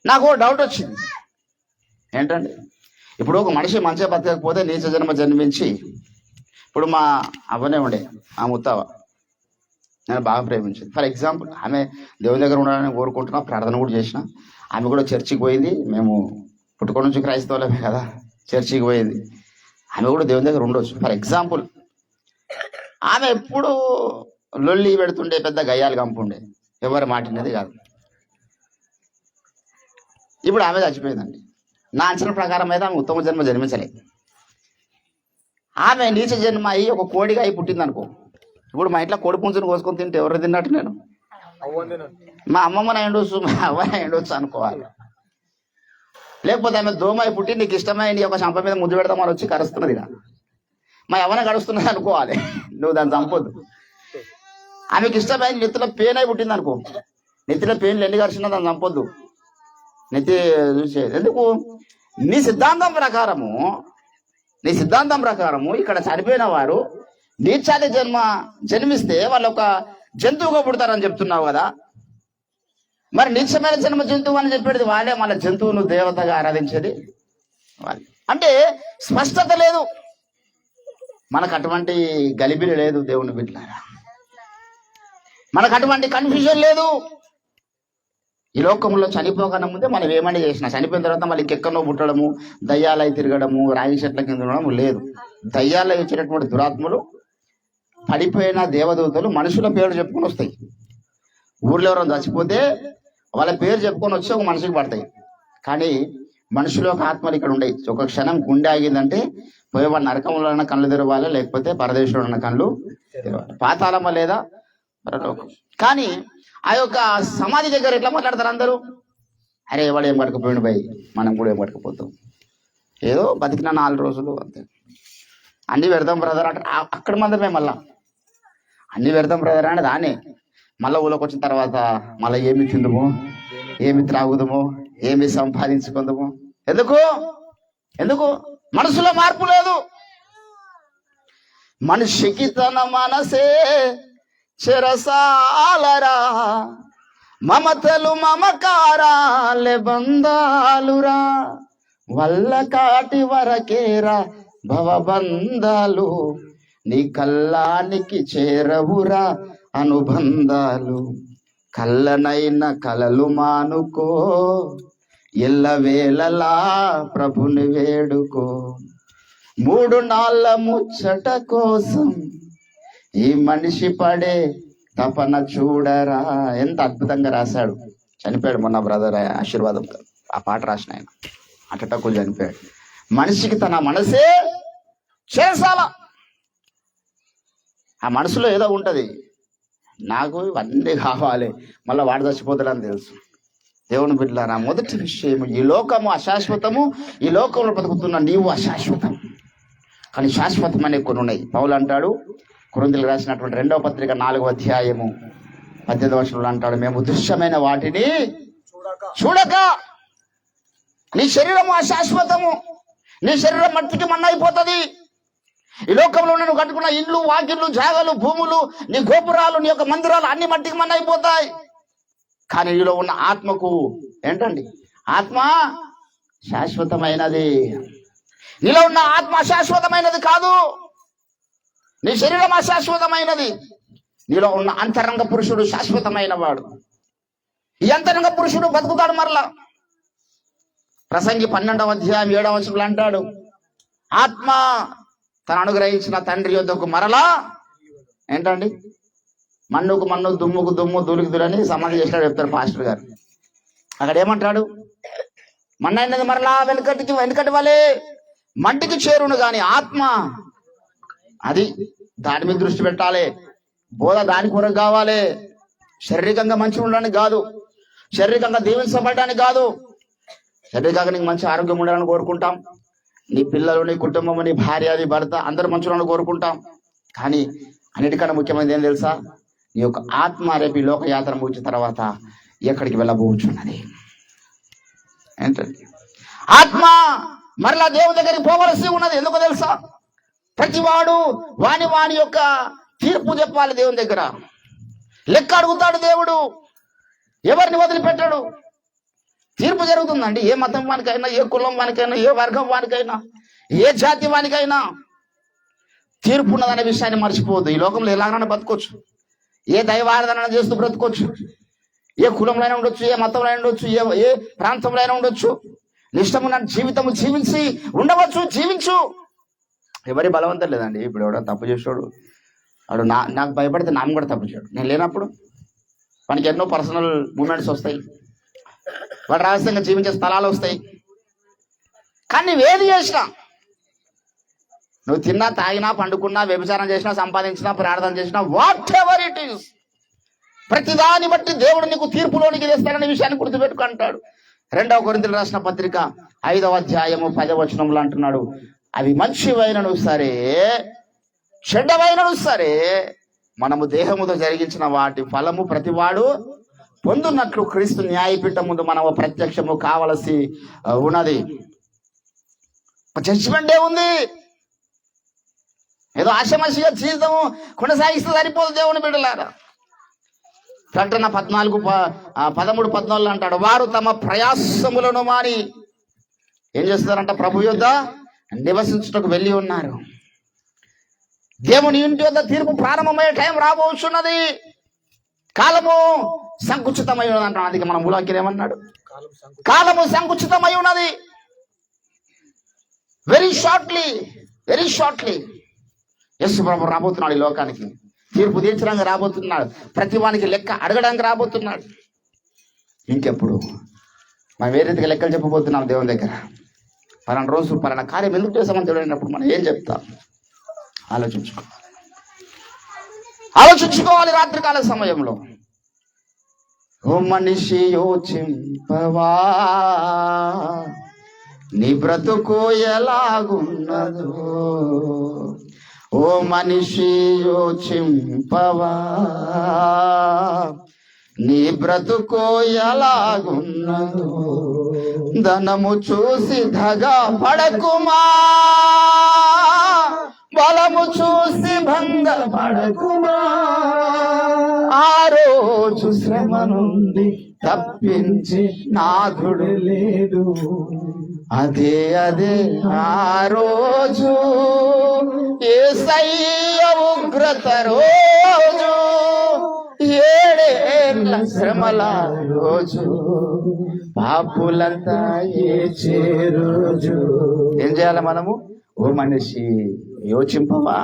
నాకు ఓ డౌట్ వచ్చింది. ఏంటంటే ఇప్పుడు ఒక మనిషి మంచిగా బతకకపోతే నీచ జన్మ జన్మించి, ఇప్పుడు మా అవ్వనే ఉండే, ఆ ముత్తవ్వ నేను బాగా ప్రేమించింది. ఫర్ ఎగ్జాంపుల్, ఆమె దేవుని దగ్గర ఉండాలని కోరుకుంటున్నా, ప్రార్థన కూడా చేసిన. ఆమె కూడా చర్చికి పోయింది. మేము పుట్టుక నుంచి క్రైస్తవులమే కదా, చర్చికి పోయింది. ఆమె కూడా దేవుని దగ్గర ఉండొచ్చు. ఫర్ ఎగ్జాంపుల్, ఆమె ఎప్పుడు లొల్లి పెడుతుండే, పెద్ద గయ్యాలు కంపుండే, ఎవరి మాటినది కాదు. ఇప్పుడు ఆమె చచ్చిపోయిందండి. నా అంచనా ప్రకారం అయితే ఆమె ఉత్తమ జన్మ జన్మించలేదు. ఆమె నీచ జన్మ అయ్యి ఒక కోడిగా అయి పుట్టింది అనుకో. ఇప్పుడు మా ఇంట్లో కోడి పుంజుని కోసుకొని తింటే ఎవరు తిన్నట్టు? నేను మా అమ్మమ్మని అయ్యుండొచ్చు, మా అవ్వని అయ్యుండొచ్చు అనుకోవాలి. లేకపోతే ఆమె దోమాయి పుట్టి నీకు ఇష్టమైన నీ యొక్క చంప మీద ముద్దు పెడతామని వచ్చి కరుస్తున్నది ఇక, మా ఎవరిని కరుస్తున్నది అనుకోవాలి. నువ్వు దాన్ని చంపొద్దు. ఆమెకి ఇష్టమైన నెత్తిలో పెయిన్ అయి పుట్టింది అనుకో, నెత్తిలో పెయిన్లు ఎన్ని కరిచినా దాన్ని చంపొద్దు. నెత్తి చూసే ఎందుకు? నీ సిద్ధాంతం ప్రకారము ఇక్కడ చనిపోయిన వారు నీచాది జన్మిస్తే వాళ్ళు ఒక జంతువుగా పుడతారని చెప్తున్నావు కదా. మరి నీచమైన జన్మ జంతువు అని చెప్పేది వాళ్ళే, మళ్ళీ జంతువును దేవతగా ఆరాధించేది వాళ్ళు. అంటే స్పష్టత లేదు మనకు, అటువంటి గలిబిలి లేదు దేవుని బిడ్డలారా, మనకు అటువంటి కన్ఫ్యూజన్ లేదు. ఈ లోకంలో చనిపోకన్నా ముందే మనం ఏమని చేసినా, చనిపోయిన తర్వాత మళ్ళీ ఇంకెక్కడో పుట్టడము, దయ్యాలై తిరగడము, రాగి చెట్ల కింద ఉండడం లేదు. దయ్యాలై వచ్చేటటువంటి దురాత్మలు, పడిపోయిన దేవదూతలు మనుషుల పేరు చెప్పుకొని వస్తాయి. ఊర్లో ఎవరైనా చచ్చిపోతే వాళ్ళ పేరు చెప్పుకొని వచ్చి ఒక మనిషికి పడతాయి. కానీ మనుషుల యొక్క ఆత్మలు ఇక్కడ ఉండయి. ఒక క్షణం గుండె ఆగిందంటే పోయేవాడు నరకంలో ఉన్న కళ్ళు తెరవాలి, లేకపోతే పరదేశంలో ఉన్న కళ్ళు తెరవాలి, పాతాళమా లేదా పరలోకం. కానీ ఆ యొక్క సమాధి దగ్గర ఎట్లా మాట్లాడతారు అందరూ? అరే వాడు ఏం పట్టుకుపోయిండు భయ్, మనం కూడా ఏం పట్టుకుపోతాం, ఏదో బతికిన 4 రోజులు అంతే, అన్ని పెడతాం బ్రదర్ అంటే అక్కడ మాత్రమే. మళ్ళా అన్ని పెడతాం బ్రదర్ అంటే దానే మళ్ళీ ఊళ్ళోకి వచ్చిన తర్వాత మళ్ళీ ఏమి తిందుమో, ఏమి త్రాగుదమో, ఏమి సంపాదించుకుందామో. ఎందుకు మనసులో మార్పు లేదు. మనిషికి తన మనసే చెరసాలరా, మమతలు మమకారాలే బంధాలురా, వల్ల కాటి వరకేరా భవబంధాలు, నీ కల్లానికి చేరవురా అనుబంధాలు, కళ్ళనైన కలలు మానుకో, ఎల్లవేళలా ప్రభుని వేడుకో, 3 నాళ్ళ ముచ్చట కోసం ఈ మనిషి పడే తపన చూడరా. ఎంత అద్భుతంగా రాశాడు. చనిపోయాడు మొన్న బ్రదర్ ఆశీర్వాదం, ఆ పాట రాసిన ఆయన అటటకులు చనిపోయాడు. మనిషికి తన మనసే చేసాల. ఆ మనసులో ఏదో ఉంటది, నాకు ఇవన్నీ కావాలి, మళ్ళీ వాడు చచ్చిపోతాడని తెలుసు. దేవుని బిడ్డలారా, మొదటి విషయం, ఈ లోకము అశాశ్వతము, ఈ లోకంలో బతుకుతున్న నీవు అశాశ్వతం. కానీ శాశ్వతమనే కొన్ని ఉన్నాయి. పౌలు అంటాడు, కొరింథీయులకు రాసినటువంటి 2వ పత్రిక 4వ అధ్యాయము 18వ వచనంలో అంటాడు, మేము దృశ్యమైన వాటిని చూడక. నీ శరీరము అశాశ్వతము, నీ శరీరం మట్టికి మన్నైపోతుంది. ఈ లోకంలో నువ్వు కట్టుకున్న ఇండ్లు, వాకిళ్ళు, జాగలు, భూములు, నీ గోపురాలు, నీ యొక్క మందిరాలు అన్ని మట్టికి మన్నైపోతాయి. కానీ నీలో ఉన్న ఆత్మకు ఏంటండి? ఆత్మ శాశ్వతమైనది. నీలో ఉన్న ఆత్మ శాశ్వతమైనది కాదు. నీ శరీరం అశాశ్వతమైనది. నీలో ఉన్న అంతరంగ పురుషుడు శాశ్వతమైన వాడు. ఈ అంతరంగ పురుషుడు బతుకుతాడు మరలా. ప్రసంగి 12వ అధ్యాయం 7వ వచనంలో అంటాడు, ఆత్మ తను అనుగ్రహించిన తండ్రి యొద్దకు మరలా ఏంటండి? మన్నుకు మన్ను, దుమ్ముకు దుమ్ము, ధూళికి ధూళి అని సమాధి చేసినాడు చెప్తారు పాస్టర్ గారు. అక్కడ ఏమంటాడు? మన్నైనది మరలా వెనుకటి వలే మంటికి చేరును గాని ఆత్మ, అది దాని మీద దృష్టి పెట్టాలి. బోధ దాని కొరకు కావాలి. శారీరకంగా మంచిగా ఉండడానికి కాదు, శారీరకంగా దీవించబడడానికి కాదు, అంతేకాక నీకు మంచి ఆరోగ్యం ఉండాలని కోరుకుంటాం, నీ పిల్లలు, నీ కుటుంబం, నీ భార్య, నీ భర్త అందరూ మంచిగా కోరుకుంటాం. కానీ అన్నిటికన్నా ముఖ్యమైనది ఏం తెలుసా? నీ యొక్క ఆత్మ రేపు ఈ లోకయాత్ర ముగిసిన తర్వాత ఎక్కడికి వెళ్ళబోచున్నది ఏంటంటే, ఆత్మ మరలా దేవుని దగ్గరికి పోవలసి ఉన్నది. ఎందుకో తెలుసా? ప్రతివాడు వాని యొక్క తీర్పు చెప్పాలి దేవుని దగ్గర. లెక్క అడుగుతాడు దేవుడు, ఎవరిని వదిలిపెట్టాడు. తీర్పు జరుగుతుందండి. ఏ మతం వానికైనా, ఏ కులం వానికైనా, ఏ వర్గం వానికైనా, ఏ జాతి వానికైనా తీర్పు ఉన్నదనే విషయాన్ని మర్చిపోవద్దు. ఈ లోకంలో ఎలాగైనా బతకొచ్చు, ఏ దైవారాధన చేస్తూ బ్రతకొచ్చు, ఏ కులంలో అయినా ఉండొచ్చు, ఏ మతంలో అయినా ఉండొచ్చు, ఏ ప్రాంతంలో అయినా ఉండొచ్చు. ఇష్టమున్న జీవితము జీవించి ఉండవచ్చు, జీవించు. ఎవరి బలవంతం లేదండి. ఇప్పుడు ఎవడో తప్పు చేసాడు, వాడు నాకు భయపడితే నాన్న కూడా తప్పు చేయడు. నేను లేనప్పుడు వానికి ఎన్నో పర్సనల్ మూమెంట్స్ వస్తాయి, వాడు రహస్యంగా జీవించే స్థలాలు వస్తాయి. కానీ నువ్వేది చేసినా, నువ్వు తిన్నా, తాగినా, పండుకున్నా, వ్యభిచారం చేసినా, సంపాదించినా, ప్రార్థన చేసినా, వాట్ ఎవర్ ఇట్ ఈస్, ప్రతిదాన్ని బట్టి దేవుడు నీకు తీర్పులోనికి తెస్తాడనే విషయాన్ని గుర్తుపెట్టుకుంటాడు. 2వ కొరింథీయులకు రాసిన పత్రిక 5వ అధ్యాయము 10వ వచనంలో అంటున్నాడు, అవి మంచివైనను సరే, చెడ్డవైనను సరే, మనము దేహముతో జరిగించిన వాటి ఫలము ప్రతివాడు పొందున్నట్లు క్రీస్తు న్యాయపీఠం ముందు మనము ప్రత్యక్షము కావలసి ఉన్నది. జడ్జిమెంటే ఉంది. ఏదో ఆశమసిగా జీవితము కొనసాగిస్తే సరిపోదు దేవుని బిడ్డలారా. ప్రకటన 13:14 అంటాడు, వారు తమ ప్రయాసములను మాని ఏం చేస్తారంట? ప్రభు యొద్ద నివసించుటకు వెళ్ళి ఉన్నారు. దేవుని ఇంటి యొద్ద తీర్పు ప్రారంభమయ్యే టైం రాబోతున్నది. కాలము సంకుచితమై ఉన్నది అంటాడు. అందుకే మన మూలాకి ఏమన్నాడు? కాలము సంకుచితమై ఉన్నది. వెరీ షార్ట్లీ యేసు ప్రభు రాబోతున్నాడు ఈ లోకానికి. తీర్పు తీర్చడానికి రాబోతున్నాడు. ప్రతి వానికి లెక్క అడగడానికి రాబోతున్నాడు. ఇంకెప్పుడు మనం ఏ రీతిగా లెక్కలు చెప్పబోతున్నాం దేవుని దగ్గర? పలానా రోజు పలానా కార్యం ఎందుకు చేసామని తెలియనప్పుడు మనం ఏం చెప్తాం? ఆలోచించుకోవాలి రాత్రికాల సమయంలో. ఓ మనిషి యోచింపవా, నీ బ్రతుకు ఎలాగున్నదో. ఓ మనిషి యోచింపవా, నీ బ్రతుకు ఎలాగున్నదో. ధనము చూసి దగా పడకుమా, బలము చూసి భంగపడకుమా. ఆ రోజు శ్రమ నుండి తప్పించి నాథుడు లేడు. అదే ఆ రోజు యేసయ్య ఉగ్రత రోజు, 7 ఏళ్ల శ్రమల రోజు, పాపులంతా ఏడ్చే రోజు. ఏం చేయాలి మనము? ఓ మనిషి యోచింపవా,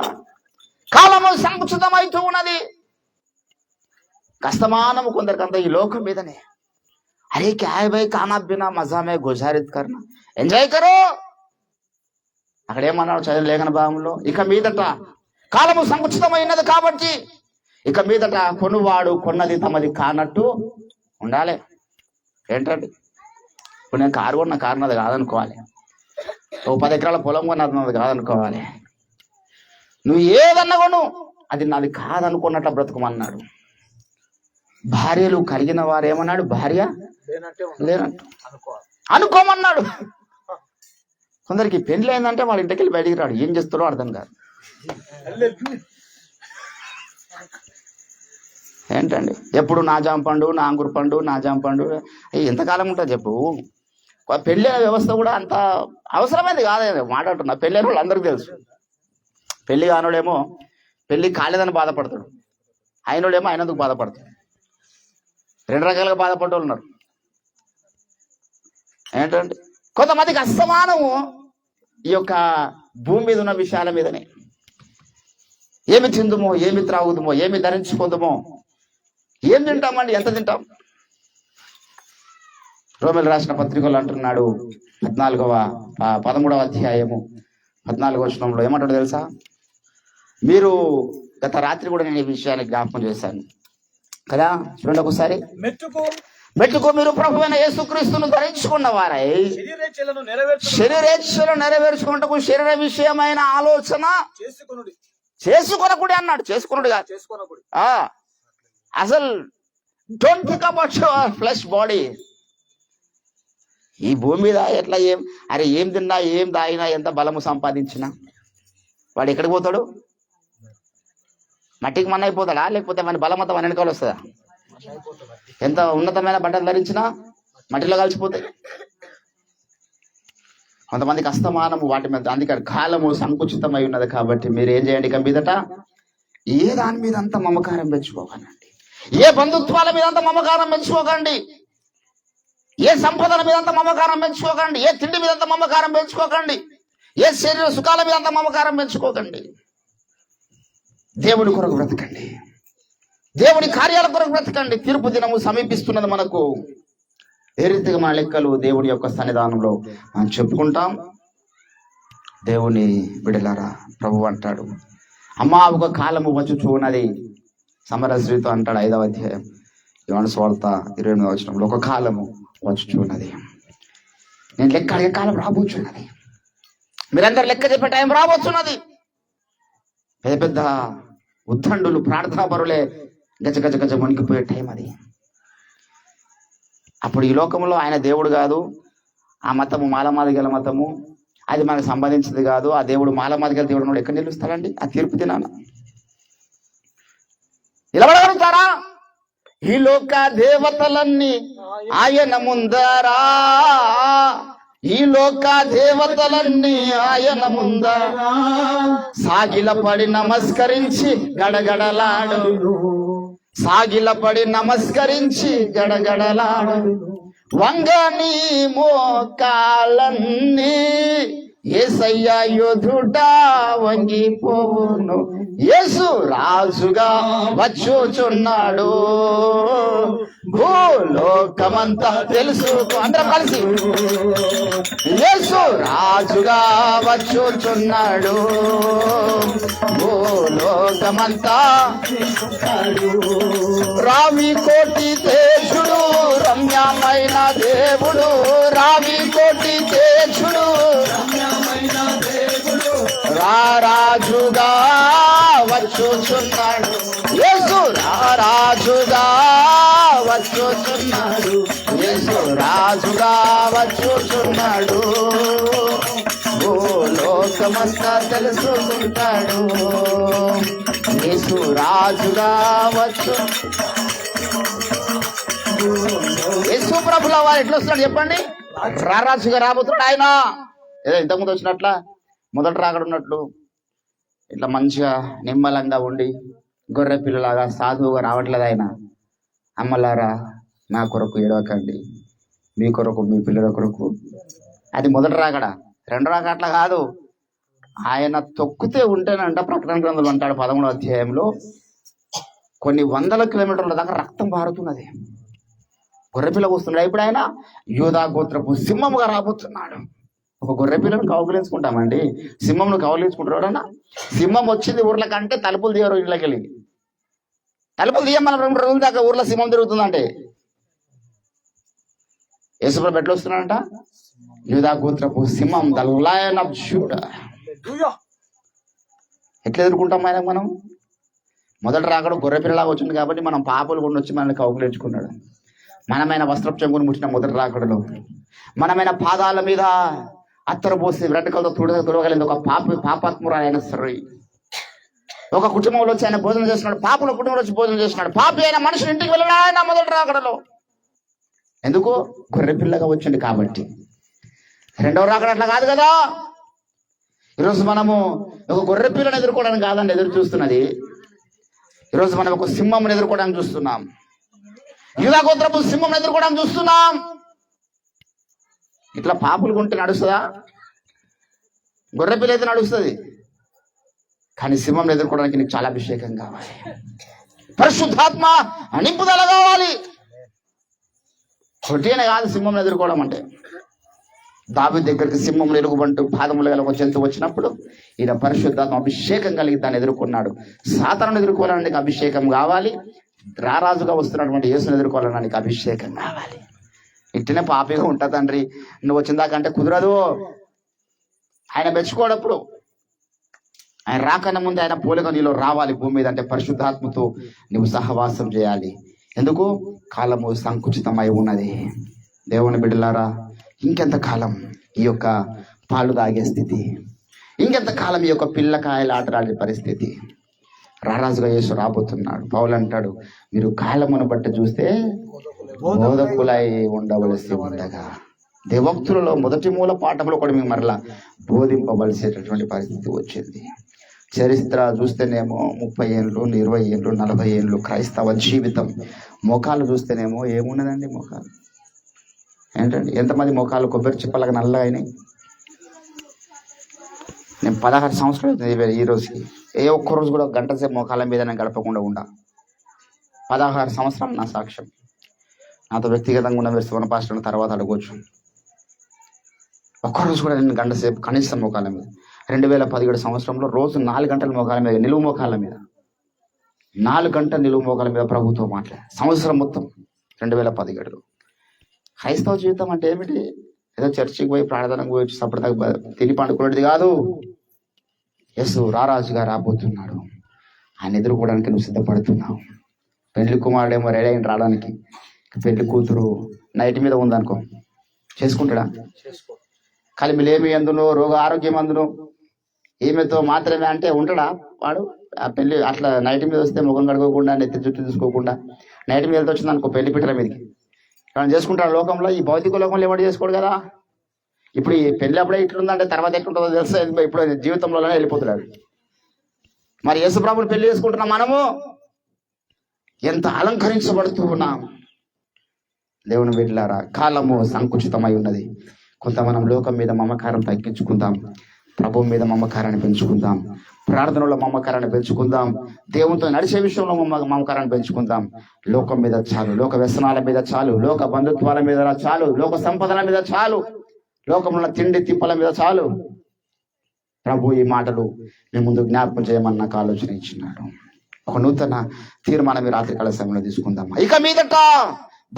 కాలము సంకుచితమైతూ ఉన్నది. కష్టమానము కొందరికంతా ఈ లోకం మీదనే. అరే క్యా హై భాయ్, ఖానా బినా మజా మే గుజారిత్ కర్నా, ఎంజాయ్ కరో. అక్కడ ఏమన్నాడు చదివిన లేఖన భాగంలో? ఇక మీదట కాలము సంకుచితమైనది కాబట్టి ఇక మీదట కొనువాడు కొన్నది తమది కానట్టు ఉండాలి. ఏంటండి? ఇప్పుడు నేను కారు కొన్న కారు నాది కాదనుకోవాలి. ఓ 10 ఎకరాల పొలం కొన్నది కాదనుకోవాలి. నువ్వు ఏదన్నా కొను, అది నాది కాదనుకున్నట్ల బ్రతుకమన్నాడు. భార్యలు కలిగిన వారు ఏమన్నాడు? భార్య లేనట్టు అనుకోమన్నాడు. కొందరికి పెళ్లి అయిందంటే వాళ్ళ ఇంటికి వెళ్ళి బయటికి రాడు. ఏం చేస్తాడో అర్థం కాదు. ఏంటండి? ఎప్పుడు నా జామ పండు, నా అంగురు పండు, నా జామ పండు, ఎంతకాలం ఉంటుంది చెప్పు. పెళ్ళి వ్యవస్థ కూడా అంత అవసరమైంది కాదు. మాట్లాడుతున్నా, పెళ్ళి అయిన వాళ్ళు అందరికీ తెలుసు. పెళ్లి కానోడేమో పెళ్లి కాలేదని బాధపడతాడు, అయినోడేమో అయినందుకు బాధపడతాడు. 2 రకాలుగా బాధపడ్డ ఉన్నారు. ఏంటంటే కొంతమందికి అస్తమానము ఈ యొక్క భూమి మీద ఉన్న విషయాల మీదనే. ఏమి తిందుమో, ఏమి త్రాగుదుమో, ఏమి ధరించుకుందామో, ఏం తింటామండి, ఎంత తింటాం. రోమిలకు రాసిన పత్రికలు అంటున్నాడు 13వ అధ్యాయము 14వ వచనంలో ఏమంటాడు తెలుసా? మీరు గత రాత్రి కూడా నేను ఈ విషయాన్ని జ్ఞాపకం చేశాను కదా. చూడండి ఒకసారి. మెట్టుకు మీరు ప్రభువైన యేసుక్రీస్తును ధరించుకున్న వారై శరీరేచ్ఛలను శరీరేచ్ఛలు నెరవేర్చుకుంటకు శరీర విషయమైన ఆలోచన చేసుకొనకుడి అన్నాడు. చేసుకున్నాడు కాదు, చేసుకోనకుడి. అసలు don't think about your flesh body. ఈ భూమి మీద ఎట్లా ఏం తిన్నా ఏం తాగినా ఎంత బలము సంపాదించినా వాడు ఎక్కడికి పోతాడు? మట్టికి మన అయిపోతాడా? లేకపోతే మన బలమంతా మన వెనకాల వస్తుందా? ఎంత ఉన్నతమైన బట్టలు ధరించినా మట్టిలో కలిసిపోతాయి. కొంతమందికి అస్తమానము వాటి మీద, అందుకని కాలము సంకుచితమై ఉన్నది. కాబట్టి మీరు ఏం చేయండి, ఇక మీదట ఏ దాని మీద అంత మమకారం పెంచుకోకండి, ఏ బంధుత్వాల మీద అంత మమకారం పెంచుకోకండి, ఏ సంపదల మీద అంత మమకారం పెంచుకోకండి, ఏ తిండి మీద అంత మమకారం పెంచుకోకండి, ఏ శరీర సుఖాల మీద అంత మమకారం పెంచుకోకండి. దేవుని కొరకు బ్రతకండి, దేవుని కార్యాల కొరకు బ్రతకండి. తీర్పు దినము సమీపిస్తున్నది మనకు. ఏ రీతిగా మన లెక్కలు దేవుని యొక్క సన్నిధానంలో మనం చెప్పుకుంటాం. దేవుని బిడ్డలారా, ప్రభు అంటాడు, అమ్మా ఒక కాలము వచ్చుచూ ఉన్నది. సమరశ్రీతో అంటాడు 5వ అధ్యాయం యోహాను సువార్త 28వ వచనంలో, ఒక కాలము వచ్చుచూ ఉన్నది, నేను లెక్క అడిగే కాలం రాబోచున్నది, మీరందరూ లెక్క చెప్పే టైం రాబోతున్నది. పెద్ద పెద్ద ఉద్దండులు ప్రార్థనా పరులే గజ గజ గజ వణికిపోయే టైం అది. అప్పుడు ఈ లోకంలో ఆయన దేవుడు కాదు, ఆ మతము మాలమాదిగల మతము, అది మనకు సంబంధించింది కాదు. ఆ దేవుడు మాలమాదిగల దేవుడు ఎక్కడ నిలుస్తాడండి? ఆ తీర్పు దినాన నిలబడగలుగుతారా? ఈ లోక దేవతలన్నీ ఆయన ముందరా, ఈ లోక దేవతలన్నీ ఆయన ముందరా సాగిలపడి నమస్కరించి గడగడలాడు, సాగిలపడి నమస్కరించి గడగడలాడు, వంగని మోకాలన్నీ యేసయ్య యోధుడా వంగిపోవును. యేసు రాజుగా వచ్చుచున్నాడు, భూలోకమంతా తెలుసు. అందరం కలిసి, యేసు రాజుగా వచ్చుచున్నాడు, భూలోకమంతా. రావి కోటి తేజుడు రమ్యమైన దేవుడు, రావి కోటి తేజుడు రారాజుగా వచ్చుచున్నాడు, యేసు రారాజుగా వచ్చుచున్నాడు, యేసు రాజుగా వచ్చుచున్నాడు, భూలోకమంతా తెలుసుకుంటాడు, యేసు రాజుగా వచ్చు. యేసు ప్రభుల వారు ఎట్లా వస్తున్నాడు చెప్పండి? రారాజుగా రాబోతున్నాడు ఆయన. ఏదో ఇంతకుముందు వచ్చినట్ల మొదటి రాకడ ఉన్నట్లు ఇట్లా మంచిగా నిమ్మలంగా ఉండి గొర్రె పిల్లలాగా సాధువుగా రావట్లేదు ఆయన. అమ్మలారా, నా కొరకు ఏడవకండి, మీ కొరకు మీ పిల్లల కొరకు. అది మొదటి రాకడ. రెండో రాకడ అట్లా కాదు. ఆయన తొక్కితే ఉంటేనంట ప్రకటన గ్రంథంలో అంటాడు 13వ అధ్యాయంలో, కొన్ని వందల కిలోమీటర్ల దాకా రక్తం పారుతున్నది. గొర్రెపిల్ల వస్తున్నాడు. ఇప్పుడు ఆయన యూదా గోత్రపు సింహముగా రాబోతున్నాడు. ఒక గొర్రె పిల్లను కౌగులించుకుంటామండి, సింహంను కౌగులించుకుంటాడన్నా? సింహం వచ్చింది ఊర్ల కంటే తలుపులు తీయరు ఇళ్ళకి వెళ్ళి. తలుపులు తీయమని 2 రోజుల దాకా ఊర్లో సింహం తిరుగుతుందంటే యేసుప్రభు ఎట్లా వస్తున్నాడంట? యూదా గోత్రపు సింహం, ద లయన్ ఆఫ్ జూడా. ఎట్లా ఎదుర్కొంటాం ఆయన? మనం మొదట రాకడ గొర్రె పిల్లలాగా వచ్చింది కాబట్టి మనం పాపలు కొన్ని వచ్చి మనల్ని కౌగులించుకున్నాడు. మనమైన వస్త్రపు చెంగుని ముట్టిన మొదటి రాకడలో మనమైన పాదాల మీద అత్తరు పోసి వెంటకలతో తుడగలింది ఒక పాపాత్మురాలైన స్త్రీ. ఒక కుటుంబంలో వచ్చి ఆయన భోజనం చేస్తున్నాడు, పాపుల కుటుంబంలో వచ్చి భోజనం చేస్తున్నాడు. పాపి అయిన మనుషులు ఇంటికి వెళ్ళాడు ఆయన మొదటి రాకడలో. ఎందుకు? గొర్రె పిల్లగా వచ్చింది కాబట్టి. రెండవ రాకడ అట్లా కాదు కదా. ఈరోజు మనము ఒక గొర్రె పిల్లను ఎదుర్కోవడానికి కాదండి ఎదురు చూస్తున్నది. ఈరోజు మనం ఒక సింహంను ఎదుర్కోవడానికి చూస్తున్నాం. యూదా గోత్రపు సింహం ఎదుర్కోవడానికి చూస్తున్నాం. ఇట్లా పాపులు కొంటే నడుస్తుందా? గొర్రెపిల్ల అయితే నడుస్తుంది, కానీ సింహం ఎదుర్కోవడానికి నీకు చాలా అభిషేకం కావాలి, పరిశుద్ధాత్మ నింపుదల కావాలి. కొట్టిన కాదు సింహం ఎదుర్కోవడం అంటే. దావీదు దగ్గరికి సింహం ఎలుగుబంటూ పాదములు గల ఒక జంతువు వచ్చినప్పుడు ఈయన పరిశుద్ధాత్మ అభిషేకం కలిగి దాన్ని ఎదుర్కొన్నాడు. సాతానును ఎదుర్కోవాలని అభిషేకం కావాలి, రారాజుగా వస్తున్నటువంటి యేసుని ఎదుర్కోవాలన్నా నీకు అభిషేకం కావాలి. ఇట్లనే పాపిగా ఉంటా తండ్రి నువ్వు వచ్చిందాకంటే కుదరదు. ఆయన మెచ్చుకోడప్పుడు ఆయన రాకన్నా ముందు ఆయన పోలిక నీలో రావాలి భూమి మీద. అంటే పరిశుద్ధాత్మతో నువ్వు సహవాసం చేయాలి. ఎందుకు? కాలము సంకుచితమై ఉన్నది. దేవుని బిడ్డలారా, ఇంకెంత కాలం ఈ యొక్క పాలు తాగే స్థితి, ఇంకెంత కాలం ఈ యొక్క పిల్లకాయలు ఆటలాడే పరిస్థితి. రారాజుగా యేసు రాబోతున్నాడు. పౌలు అంటాడు, మీరు కాలమును బట్టి చూస్తే బోధకులై ఉండవలసి ఉండగా, దేవోక్తులలో మొదటి మూల పాఠంలో కూడా మీకు మరలా బోధింపవలసేటటువంటి పరిస్థితి వచ్చింది. చరిత్ర చూస్తేనేమో 30 ఏళ్ళు, 20 ఏళ్ళు, 40 ఏళ్ళు క్రైస్తవ జీవితం. మోకాలు చూస్తేనేమో ఏమున్నదండి? మోకాలు ఏంటండి? ఎంతమంది మోకాలు కొబ్బరి చిప్పలాగా నల్లగా అయినాయి? నేను 16 సంవత్సరాలు ఈ రోజుకి ఏ ఒక్కరోజు కూడా గంట సేపు మోకాల మీద నేను గడపకుండా ఉండా. 16 సంవత్సరాలు నా సాక్ష్యం. నాతో వ్యక్తిగతంగా ఉన్న మీరు శివన పాస్టర్ తర్వాత అడగవచ్చు. ఒక్కరోజు కూడా నేను గంట సేపు కనీసం మోకాల మీద. 2017 సంవత్సరంలో రోజు 4 గంటల మోకాల మీద, నిలువు మోకాల మీద 4 గంటల నిలువు మోకాల మీద ప్రభుత్వం మాట్లాడారు. సంవత్సరం మొత్తం 2017లో. క్రైస్తవ జీవితం అంటే ఏమిటి? ఏదో చర్చికి పోయి ప్రార్థనకు పోయి సపడదాకా తిని పండుకునేది కాదు. యేసు రారాజుగా రాబోతున్నాడు. ఆయన ఎదుర్కోవడానికి నువ్వు సిద్ధపడుతున్నావు. పెళ్లి కుమారుడేమో రెడీ అయిన రావడానికి, పెళ్లి కూతురు నైట్ మీద ఉందనుకో, చేసుకుంటాడా? కలిమిలేమి అందును, రోగ ఆరోగ్యం అందును, ఈమెతో మాత్రమే అంటే ఉంటాడా వాడు? ఆ పెళ్లి అట్లా నైట్ మీద వస్తే ముఖం కడుకోకుండా, నెత్తి జుట్టు తీసుకోకుండా నైట్ మీద వచ్చింది అనుకో పెళ్లి పిట్టల మీదకి, మనం చేసుకుంటాడు. లోకంలో, ఈ భౌతిక లోకంలో ఎవరు చేసుకోడు కదా. ఇప్పుడు ఈ పెళ్లి అప్పుడే ఇట్లుందంటే తర్వాత ఎట్లుంటుందో తెలుసా? ఇప్పుడు జీవితంలోనే వెళ్ళిపోతున్నాడు. మరి యేసుప్రభుని పెళ్లి చేసుకుంటున్నాం మనము. ఎంత అలంకరించబడుతూ ఉన్నాం. దేవుని బిడ్డలారా, కాలము సంకుచితమై ఉన్నది. కొంత మనం లోకం మీద మమకారం తగ్గించుకుందాం, ప్రభు మీద మమకారాన్ని పెంచుకుందాం, ప్రార్థనలో మమకారాన్ని పెంచుకుందాం, దేవునితో నడిచే విషయంలో మమకారాన్ని పెంచుకుందాం. లోకం మీద చాలు, లోక వ్యసనాల మీద చాలు, లోక బంధుత్వాల మీద చాలు, లోక సంపదల మీద చాలు, లోకంలో తిండి తిప్పల మీద చాలు. ప్రభు ఈ మాటలు మీ ముందు జ్ఞాపకం చేయమని నాకు ఆలోచన ఇచ్చినాడు. ఒక నూతన తీర్మానం ఈ రాత్రికాల సమయంలో తీసుకుందాం. ఇక మీదట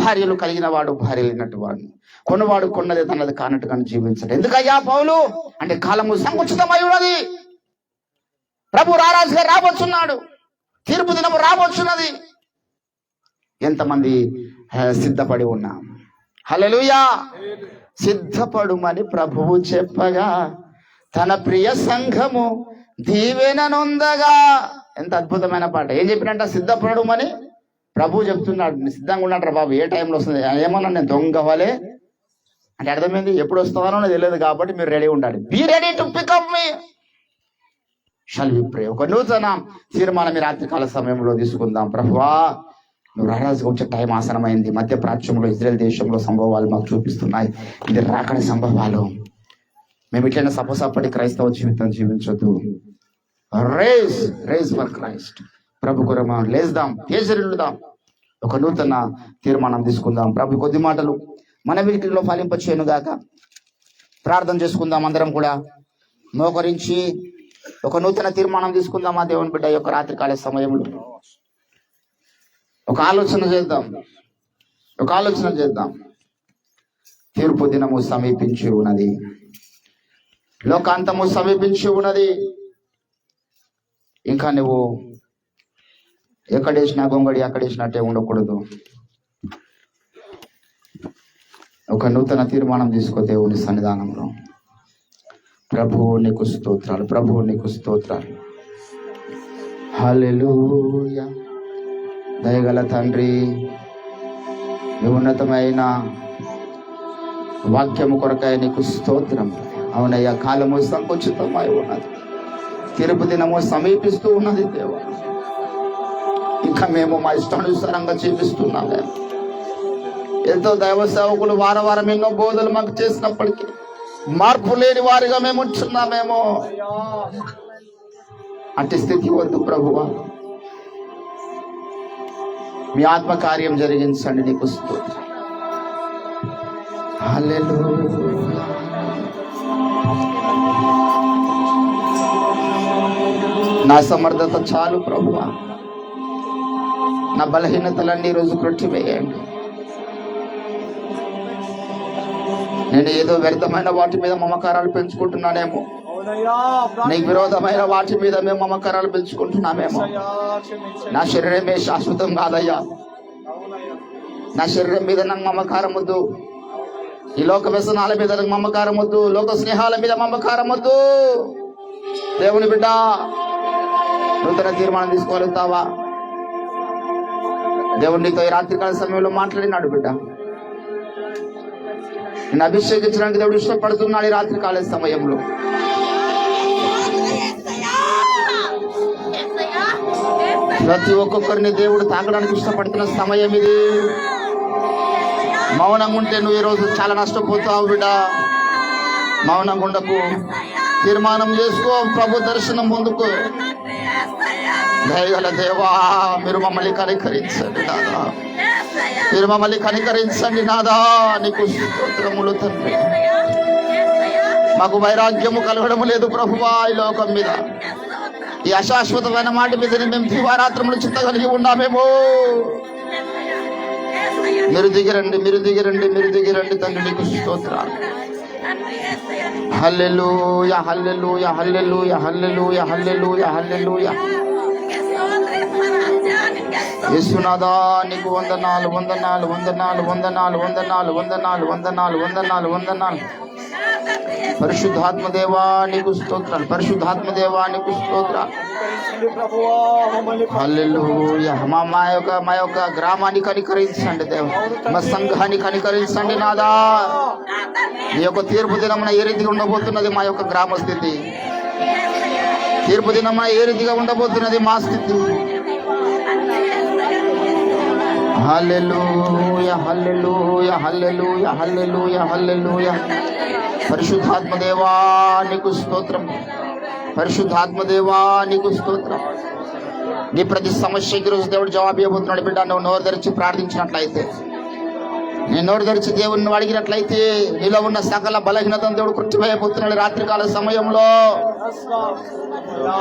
భార్యలు కలిగిన వాడు భార్య లేనట్టు వాడు, కొన్నవాడు కొన్నది తనది కానట్టుగా జీవించాడు. ఎందుకయ్యా పౌలు అంటే కాలము సంకుచితమై ఉన్నది. ప్రభు రారాజుగా రాబోతున్నాడు. తీర్పు దినము రాబోతున్నది. ఎంతమంది సిద్ధపడి ఉన్నాం? హల్లెలూయా. సిద్ధపడుమని ప్రభువు చెప్పగా తన ప్రియ సంఘము దీవెననొందగా. ఎంత అద్భుతమైన పాట. ఏం చెప్పినట్ట? సిద్ధపడుమని ప్రభు చెప్తున్నాడు. సిద్ధంగా ఉన్నట్టు బాబు, ఏ టైంలో వస్తుంది ఏమన్నా నేను దొంగ వాళ్ళే అంటే అర్థమైంది. ఎప్పుడు వస్తుందో తెలియదు కాబట్టి మీరు రెడీ ఉండాలి. Be ready to pick up me. Shall we pray. ఒక నూతన తీర్మానం ఈ రాత్రికాల సమయంలో తీసుకుందాం. ప్రభువా, నువ్వు రారాజుగా వచ్చే టైం ఆసనమైంది. మధ్య ప్రాచ్యంలో, ఇజ్రాయెల్ దేశంలో సంభవాలు మాకు చూపిస్తున్నాయి. ఇది రాకని సంభవాలు. మేము ఇట్లైనా సపోసప్పటి క్రైస్తవ జీవితం జీవించొద్దు. Rise rise for Christ. ప్రభు కొరకు మనం లేద్దాం, తేజరిల్లుదాం. ఒక నూతన తీర్మానం తీసుకుందాం. ప్రభు కొద్ది మాటలు మన వీటిలో ఫలింపచేయను గాక. ప్రార్థన చేసుకుందాం. అందరం కూడా మోకరించి ఒక నూతన తీర్మానం తీసుకుందాం. ఆ దేవుని బిడ్డ యొక్క రాత్రికాల సమయంలో ఒక ఆలోచన చేద్దాం. తీర్పు దినము సమీపించి ఉన్నది. లోకాంతము సమీపించి ఉన్నది. ఇంకా నువ్వు ఎక్కడేసినా గొంగడి అక్కడేసినట్టే ఉండకూడదు. ఒక నూతన తీర్మానం తీసుకో దేవుని సన్నిధానంలో. ప్రభువు నీకు స్తోత్రాలు, ప్రభువు నీకు స్తోత్రాలు. హల్లెలూయా. దయగల తండ్రి, నీ ఉన్నతమైన వాక్యము కొరకై నీకు స్తోత్రం. అవునయ్యా, కాలము సంకుచితమై ఉన్నది. తీర్పు దినము సమీపిస్తూ ఉన్నది. దేవా, ఇంకా మేము మా ఇష్టానుసారంగా జీవిస్తున్నామే. ఎంతో దైవ సేవకులు వారం ఎన్నో బోధలు మాకు చేసినప్పటికీ మార్పు లేని వారిగా మేము ఉంటున్నామేమో. అట్టి స్థితి వద్దు ప్రభువా. మీ ఆత్మకార్యం జరిగించండి. నీకు స్తోత్రం. హల్లెలూయా. నా సమర్థత చాలు ప్రభువా. నా బలహీనతలన్నీ ఈరోజు కొట్టివేయండి. నేను ఏదో వ్యర్థమైన వాటి మీద మమకారాలు పెంచుకుంటున్నానేమో, నీకు విరోధమైన వాటి మీద మేము మమకారాలు పెంచుకుంటున్నామేమో. నా శరీరమే శాశ్వతం కాదయ్యా. నా శరీరం మీద నాకు మమకారం వద్దు, ఈ లోక వ్యసనాల మీద నాకు మమకారం వద్దు, లోక స్నేహాల మీద మమకారం వద్దు. దేవుని బిడ్డ, నూతన తీర్మానం తీసుకోగలుగుతావా? దేవుడు నీతో ఈ రాత్రికాల సమయంలో మాట్లాడినాడు బిడ్డ. నేను అభిషేకించడానికి దేవుడు ఇష్టపడుతున్నాడు ఈ రాత్రికాల సమయంలో. ప్రతి ఒక్కొక్కరిని దేవుడు తాకడానికి ఇష్టపడుతున్న సమయం ఇది. మౌనంగా ఉంటే నువ్వు ఈరోజు చాలా నష్టపోతావు బిడ్డ. మౌనంగా ఉండకు, తీర్మానం చేసుకో, ప్రభు దర్శనం పొందుకో. దయగల దేవా, మీరు మమ్మల్ని కనికరించండి నాదా, మీరు మమ్మల్ని కనికరించండి నాదా. నీకు స్తోత్రములు తండ్రి. మాకు వైరాగ్యము కలగడము లేదు ప్రభువా. ఈ లోకం మీద, ఈ అశాశ్వతమైన మాట మీద మేము దివారాత్రములు చింత కలిగి ఉన్నామేమో. మీరు దిగిరండి, మీరు దిగిరండి, మీరు దిగిరండి తండ్రి. నీకు స్తోత్రాలు. హల్లెలూయా, హల్లెలూయా, హల్లెలూయా, హల్లెలూయా, హల్లెలూయా, హల్లెలూయా. యేసునాథా నీకు వందనాలు, వందనాలు, వందనాలు, వందనాలు, వందనాలు, వందనాలు, వందనాలు, వందనాలు, వందనాలు. పరిశుద్ధాత్మ దేవా నీకు స్తోత్రాలు, పరిశుద్ధాత్మ దేవా నీకు స్తోత్రాలు. హల్లెలూయా. మా యొక్క గ్రామాన్ని కనికరించండి దేవా, మా సంఘాన్ని కనికరించండి నాదా. ఈ యొక్క తీర్పు దినమున ఏ రీతిగా ఉండబోతున్నది మా యొక్క గ్రామ స్థితి, తీర్పు దినమున ఏ రీతిగా ఉండబోతున్నది మా స్థితి. హల్లెలూయా, హల్లెలూయా, హల్లెలూయా, హల్లెలూయా, హల్లెలూయా. పరిశుద్ధాత్మ దేవా నీకు స్తోత్రం, పరిశుద్ధాత్మ దేవా నీకు స్తోత్రం. నీ ప్రతి సమస్యకి రోజు దేవుడు జవాబు ఇవ్వబోతున్నాడు బిడ్డ. నువ్వు నోరు తెరిచి ప్రార్థించినట్లయితే, నేను నోరు తెరిచి దేవుడిని అడిగినట్లయితే నీలో ఉన్న సకల బలహీనతను దేవుడు కొట్టివేయబోతున్నాడు రాత్రికాల సమయంలో.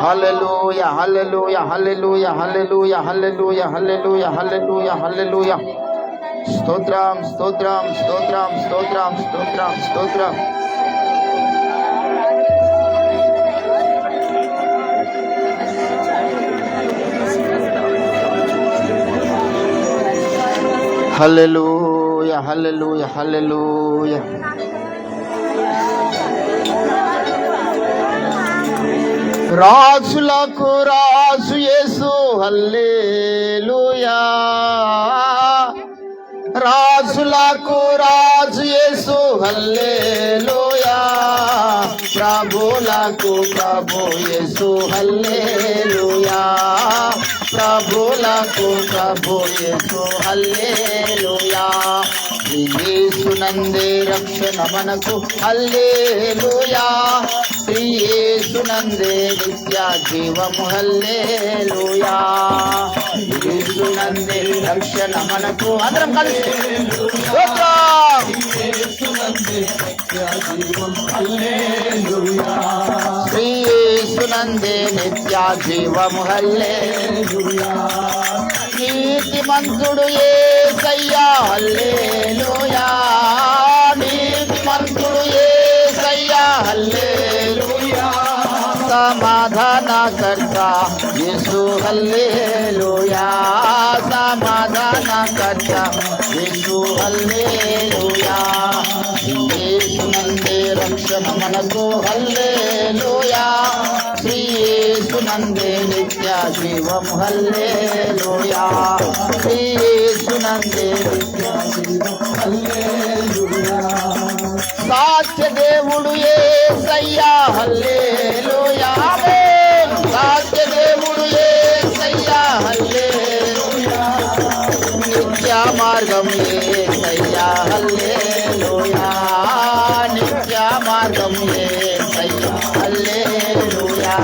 హల్లెలూయా, హల్లెలూయా, హల్లెలూయా, హల్లెలూయా, హల్లెలూయా, హల్లెలూయా, హల్లెలూయా, హల్లెలూయా. స్తోత్రం, స్తోత్రం, స్తోత్రం, స్తోత్రం, స్తోత్రం, స్తోత్రం. హల్లెలూయా, హల్లెలూయా, హల్లెలూయా. రాజులకు రాజు యేసు హల్లెలూయా, రాజులకు రాజు యేసు హల్లెలూయా, ప్రభులకు ప్రభు యేసు హల్లెలూయా, ప్రభులకు ప్రభు యేసు హల్లెలూయా. యేసునందే రక్షణ మనకు హల్లెలూయా, యేసునందే నిత్య జీవము హల్లెలూయా, యేసునందే రక్షణ మనకు. అందరం కలిసి యేసునందే నిత్య జీవము హల్లెలూయా. నీతిమంతుడు యేసయ్యా హల్లెలూయా, నీతిమంతుడు యేసయ్యా హల్లెలూయా, సమాధానకర్త యేసు హల్లెలూయా, సమాధానకర్త యేసు హల్లెలూయా. యేసునందే రక్షణ మనకు హల్లెలూయా, శ్రీ యేసునందే నిత్య జీవం హల్లెలూయా, శ్రీ యేసునందే నిత్య జీవం హల్లెలూయా. సాధ్య దేవుడు యేసయ్యా హల్లెలూయా, సాధ్య దేవుడు యేసయ్యా హల్లెలూయా, నిత్య మార్గం యేసయ్యా హల్లెలూయా, నిత్య మార్గం యేసయ్యా హల్లెలూయా.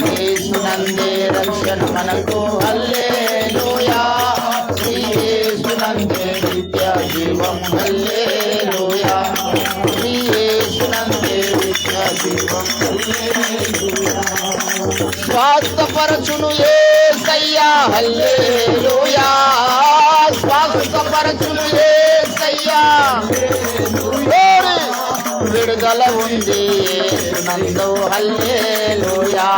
యేసునందే రక్షణ మనకు హల్లెలూయా, యేసునందే నిత్య జీవం హల్లెలూయా, యేసునందే నిత్య జీవం హల్లెలూయా. స్వాస్థ్యపరచు స్వస్థపరచును యేసయ్యా హల్లెలూయా స్వస్థపరచును యేసయ్యా విడుదల ఉంది యేసునందు హల్లెలూయా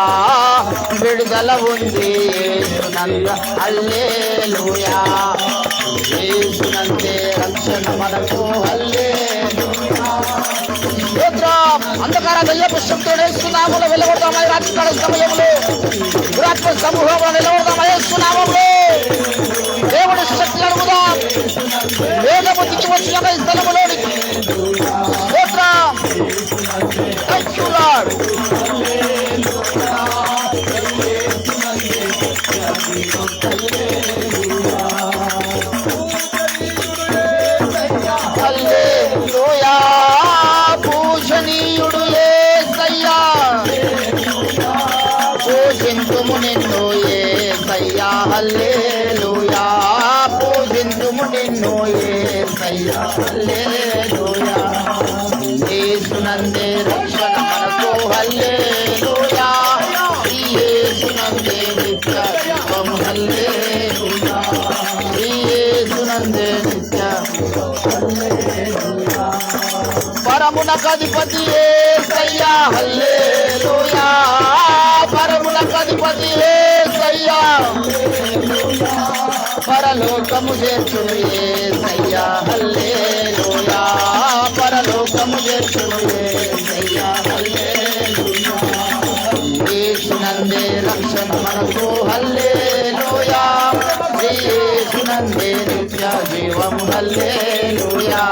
విడుదల ఉంది యేసునందు హల్లెలూయా యేసునందే రక్షణ మనకు హల్లెలూయా అంధకార దయ్యపు శక్తులు యేసునామములో వెలువడతామై రాత్రికాల సమయంలో దురాత్మ సమూహంలో నిలబడతామై యేసునామములో దేవుడి శక్తి అడుగుదాం వేగము దిగి వచ్చిన ఈ స్థలములోనికి Thank you, Lord. హల్లెలూయా పూజనీయుడు యేసయ్యా పూజింతుము నిన్ను యేసయ్యా హల్లెలూయా పూజింతుము నిన్ను యేసయ్యా హల్లెలూయా యేసునందే రక్షణ మనకు హల్లెలూయా యేసునందే నిత్య జీవం హల్లెలూయా యేసునందే నిత్య హల్లెలూయా పరమునకధిపతి యేసయ్యా హల్లెలూయా పరమునకధిపతి యేసయ్యా పరలోకము చేర్చును యేసయ్యా హల్లెలూయా పరలోకము చేర్చును యేసయ్యా హల్లెలూయా యేసునందే రక్షణ మనకు హల్లెలూయా యేసునందే నిత్య జీవం హల్లెలూయా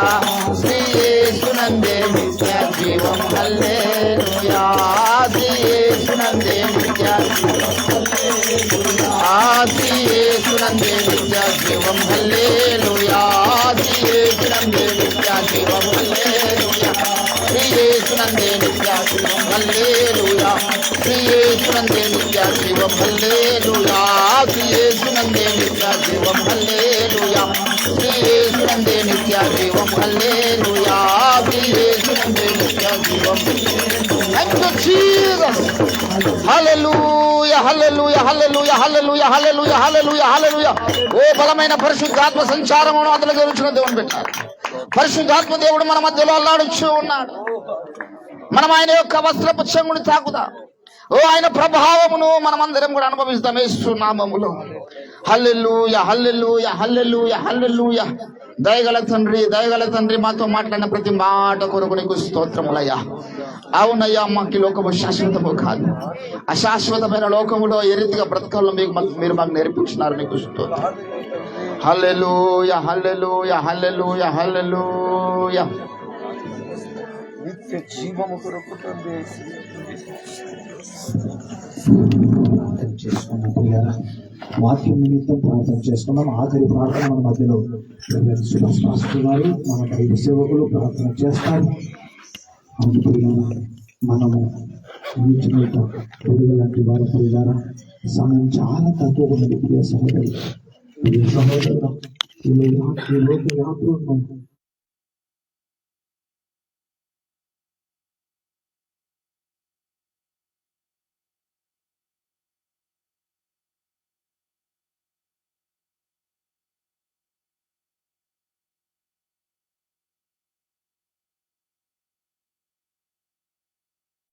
యేసునందే నిత్య జీవం హల్లెలూయా యేసునందే నిత్య యేసునందే నిత్య జీవం హల్లెలూయా యేసునందే నిత్య జీవం హల్లెలూయా యేసునందే నిత్య జీవం హల్లెలూయా యేసునందే నిత్య జీవం హల్లెలూయా యేసునందే నిత్య జీవం హల్లెలూయా యేసునందే నిత్య జీవం హల్లెలూయా యేసునందే నిత్య జీవం Thank you, Jesus. Hallelujah, hallelujah, hallelujah, hallelujah, hallelujah, hallelujah, hallelujah. ఓ బలమైన పరిశుద్ధాత్మ సంచారమును అందులో గెలుచుకున్న దేవుని పెట్టారు. పరిశుద్ధాత్మ దేవుడు మన మధ్యలో అల్లాడుచూ ఉన్నాడు. మనం ఆయన యొక్క వస్త్రపు చెంగుని తాకుదా ఓ ఆయన ప్రభావమును మనమందరం కూడా అనుభవిస్తాం యేసు నామములో. హల్లెలూయా హల్లెలూయా హల్లెలూయా హల్లెలూయా. దయగల తండ్రి మాతో మాట్లాడిన ప్రతి మాట కొరకు నీకు స్తోత్రములయ్యా. అవునయ్యా మాకు లోకము శాశ్వతము కాదు, అశాశ్వతమైన లోకములో ఏ రీతిగా బ్రతకాలో మీరు మాకు నేర్పించినారు, మీకు స్తోత్రం. హల్లెలూయా హల్లెలూయా హల్లెలూయా హల్లెలూయా. నిత్య జీవము కొరకు వాక్యం నిమిత్తం ప్రార్థన చేసుకున్నాం. ఆఖరి ప్రార్థన మన మధ్యలో గారు మన దైవ సేవకులు ప్రార్థన చేస్తారు. అందుకున్నారా మనము లాంటి వారు పోయినారా సమయం చాలా తక్కువ ఉన్నది. ప్రియ సహోదరు ఈ లోక యాత్రను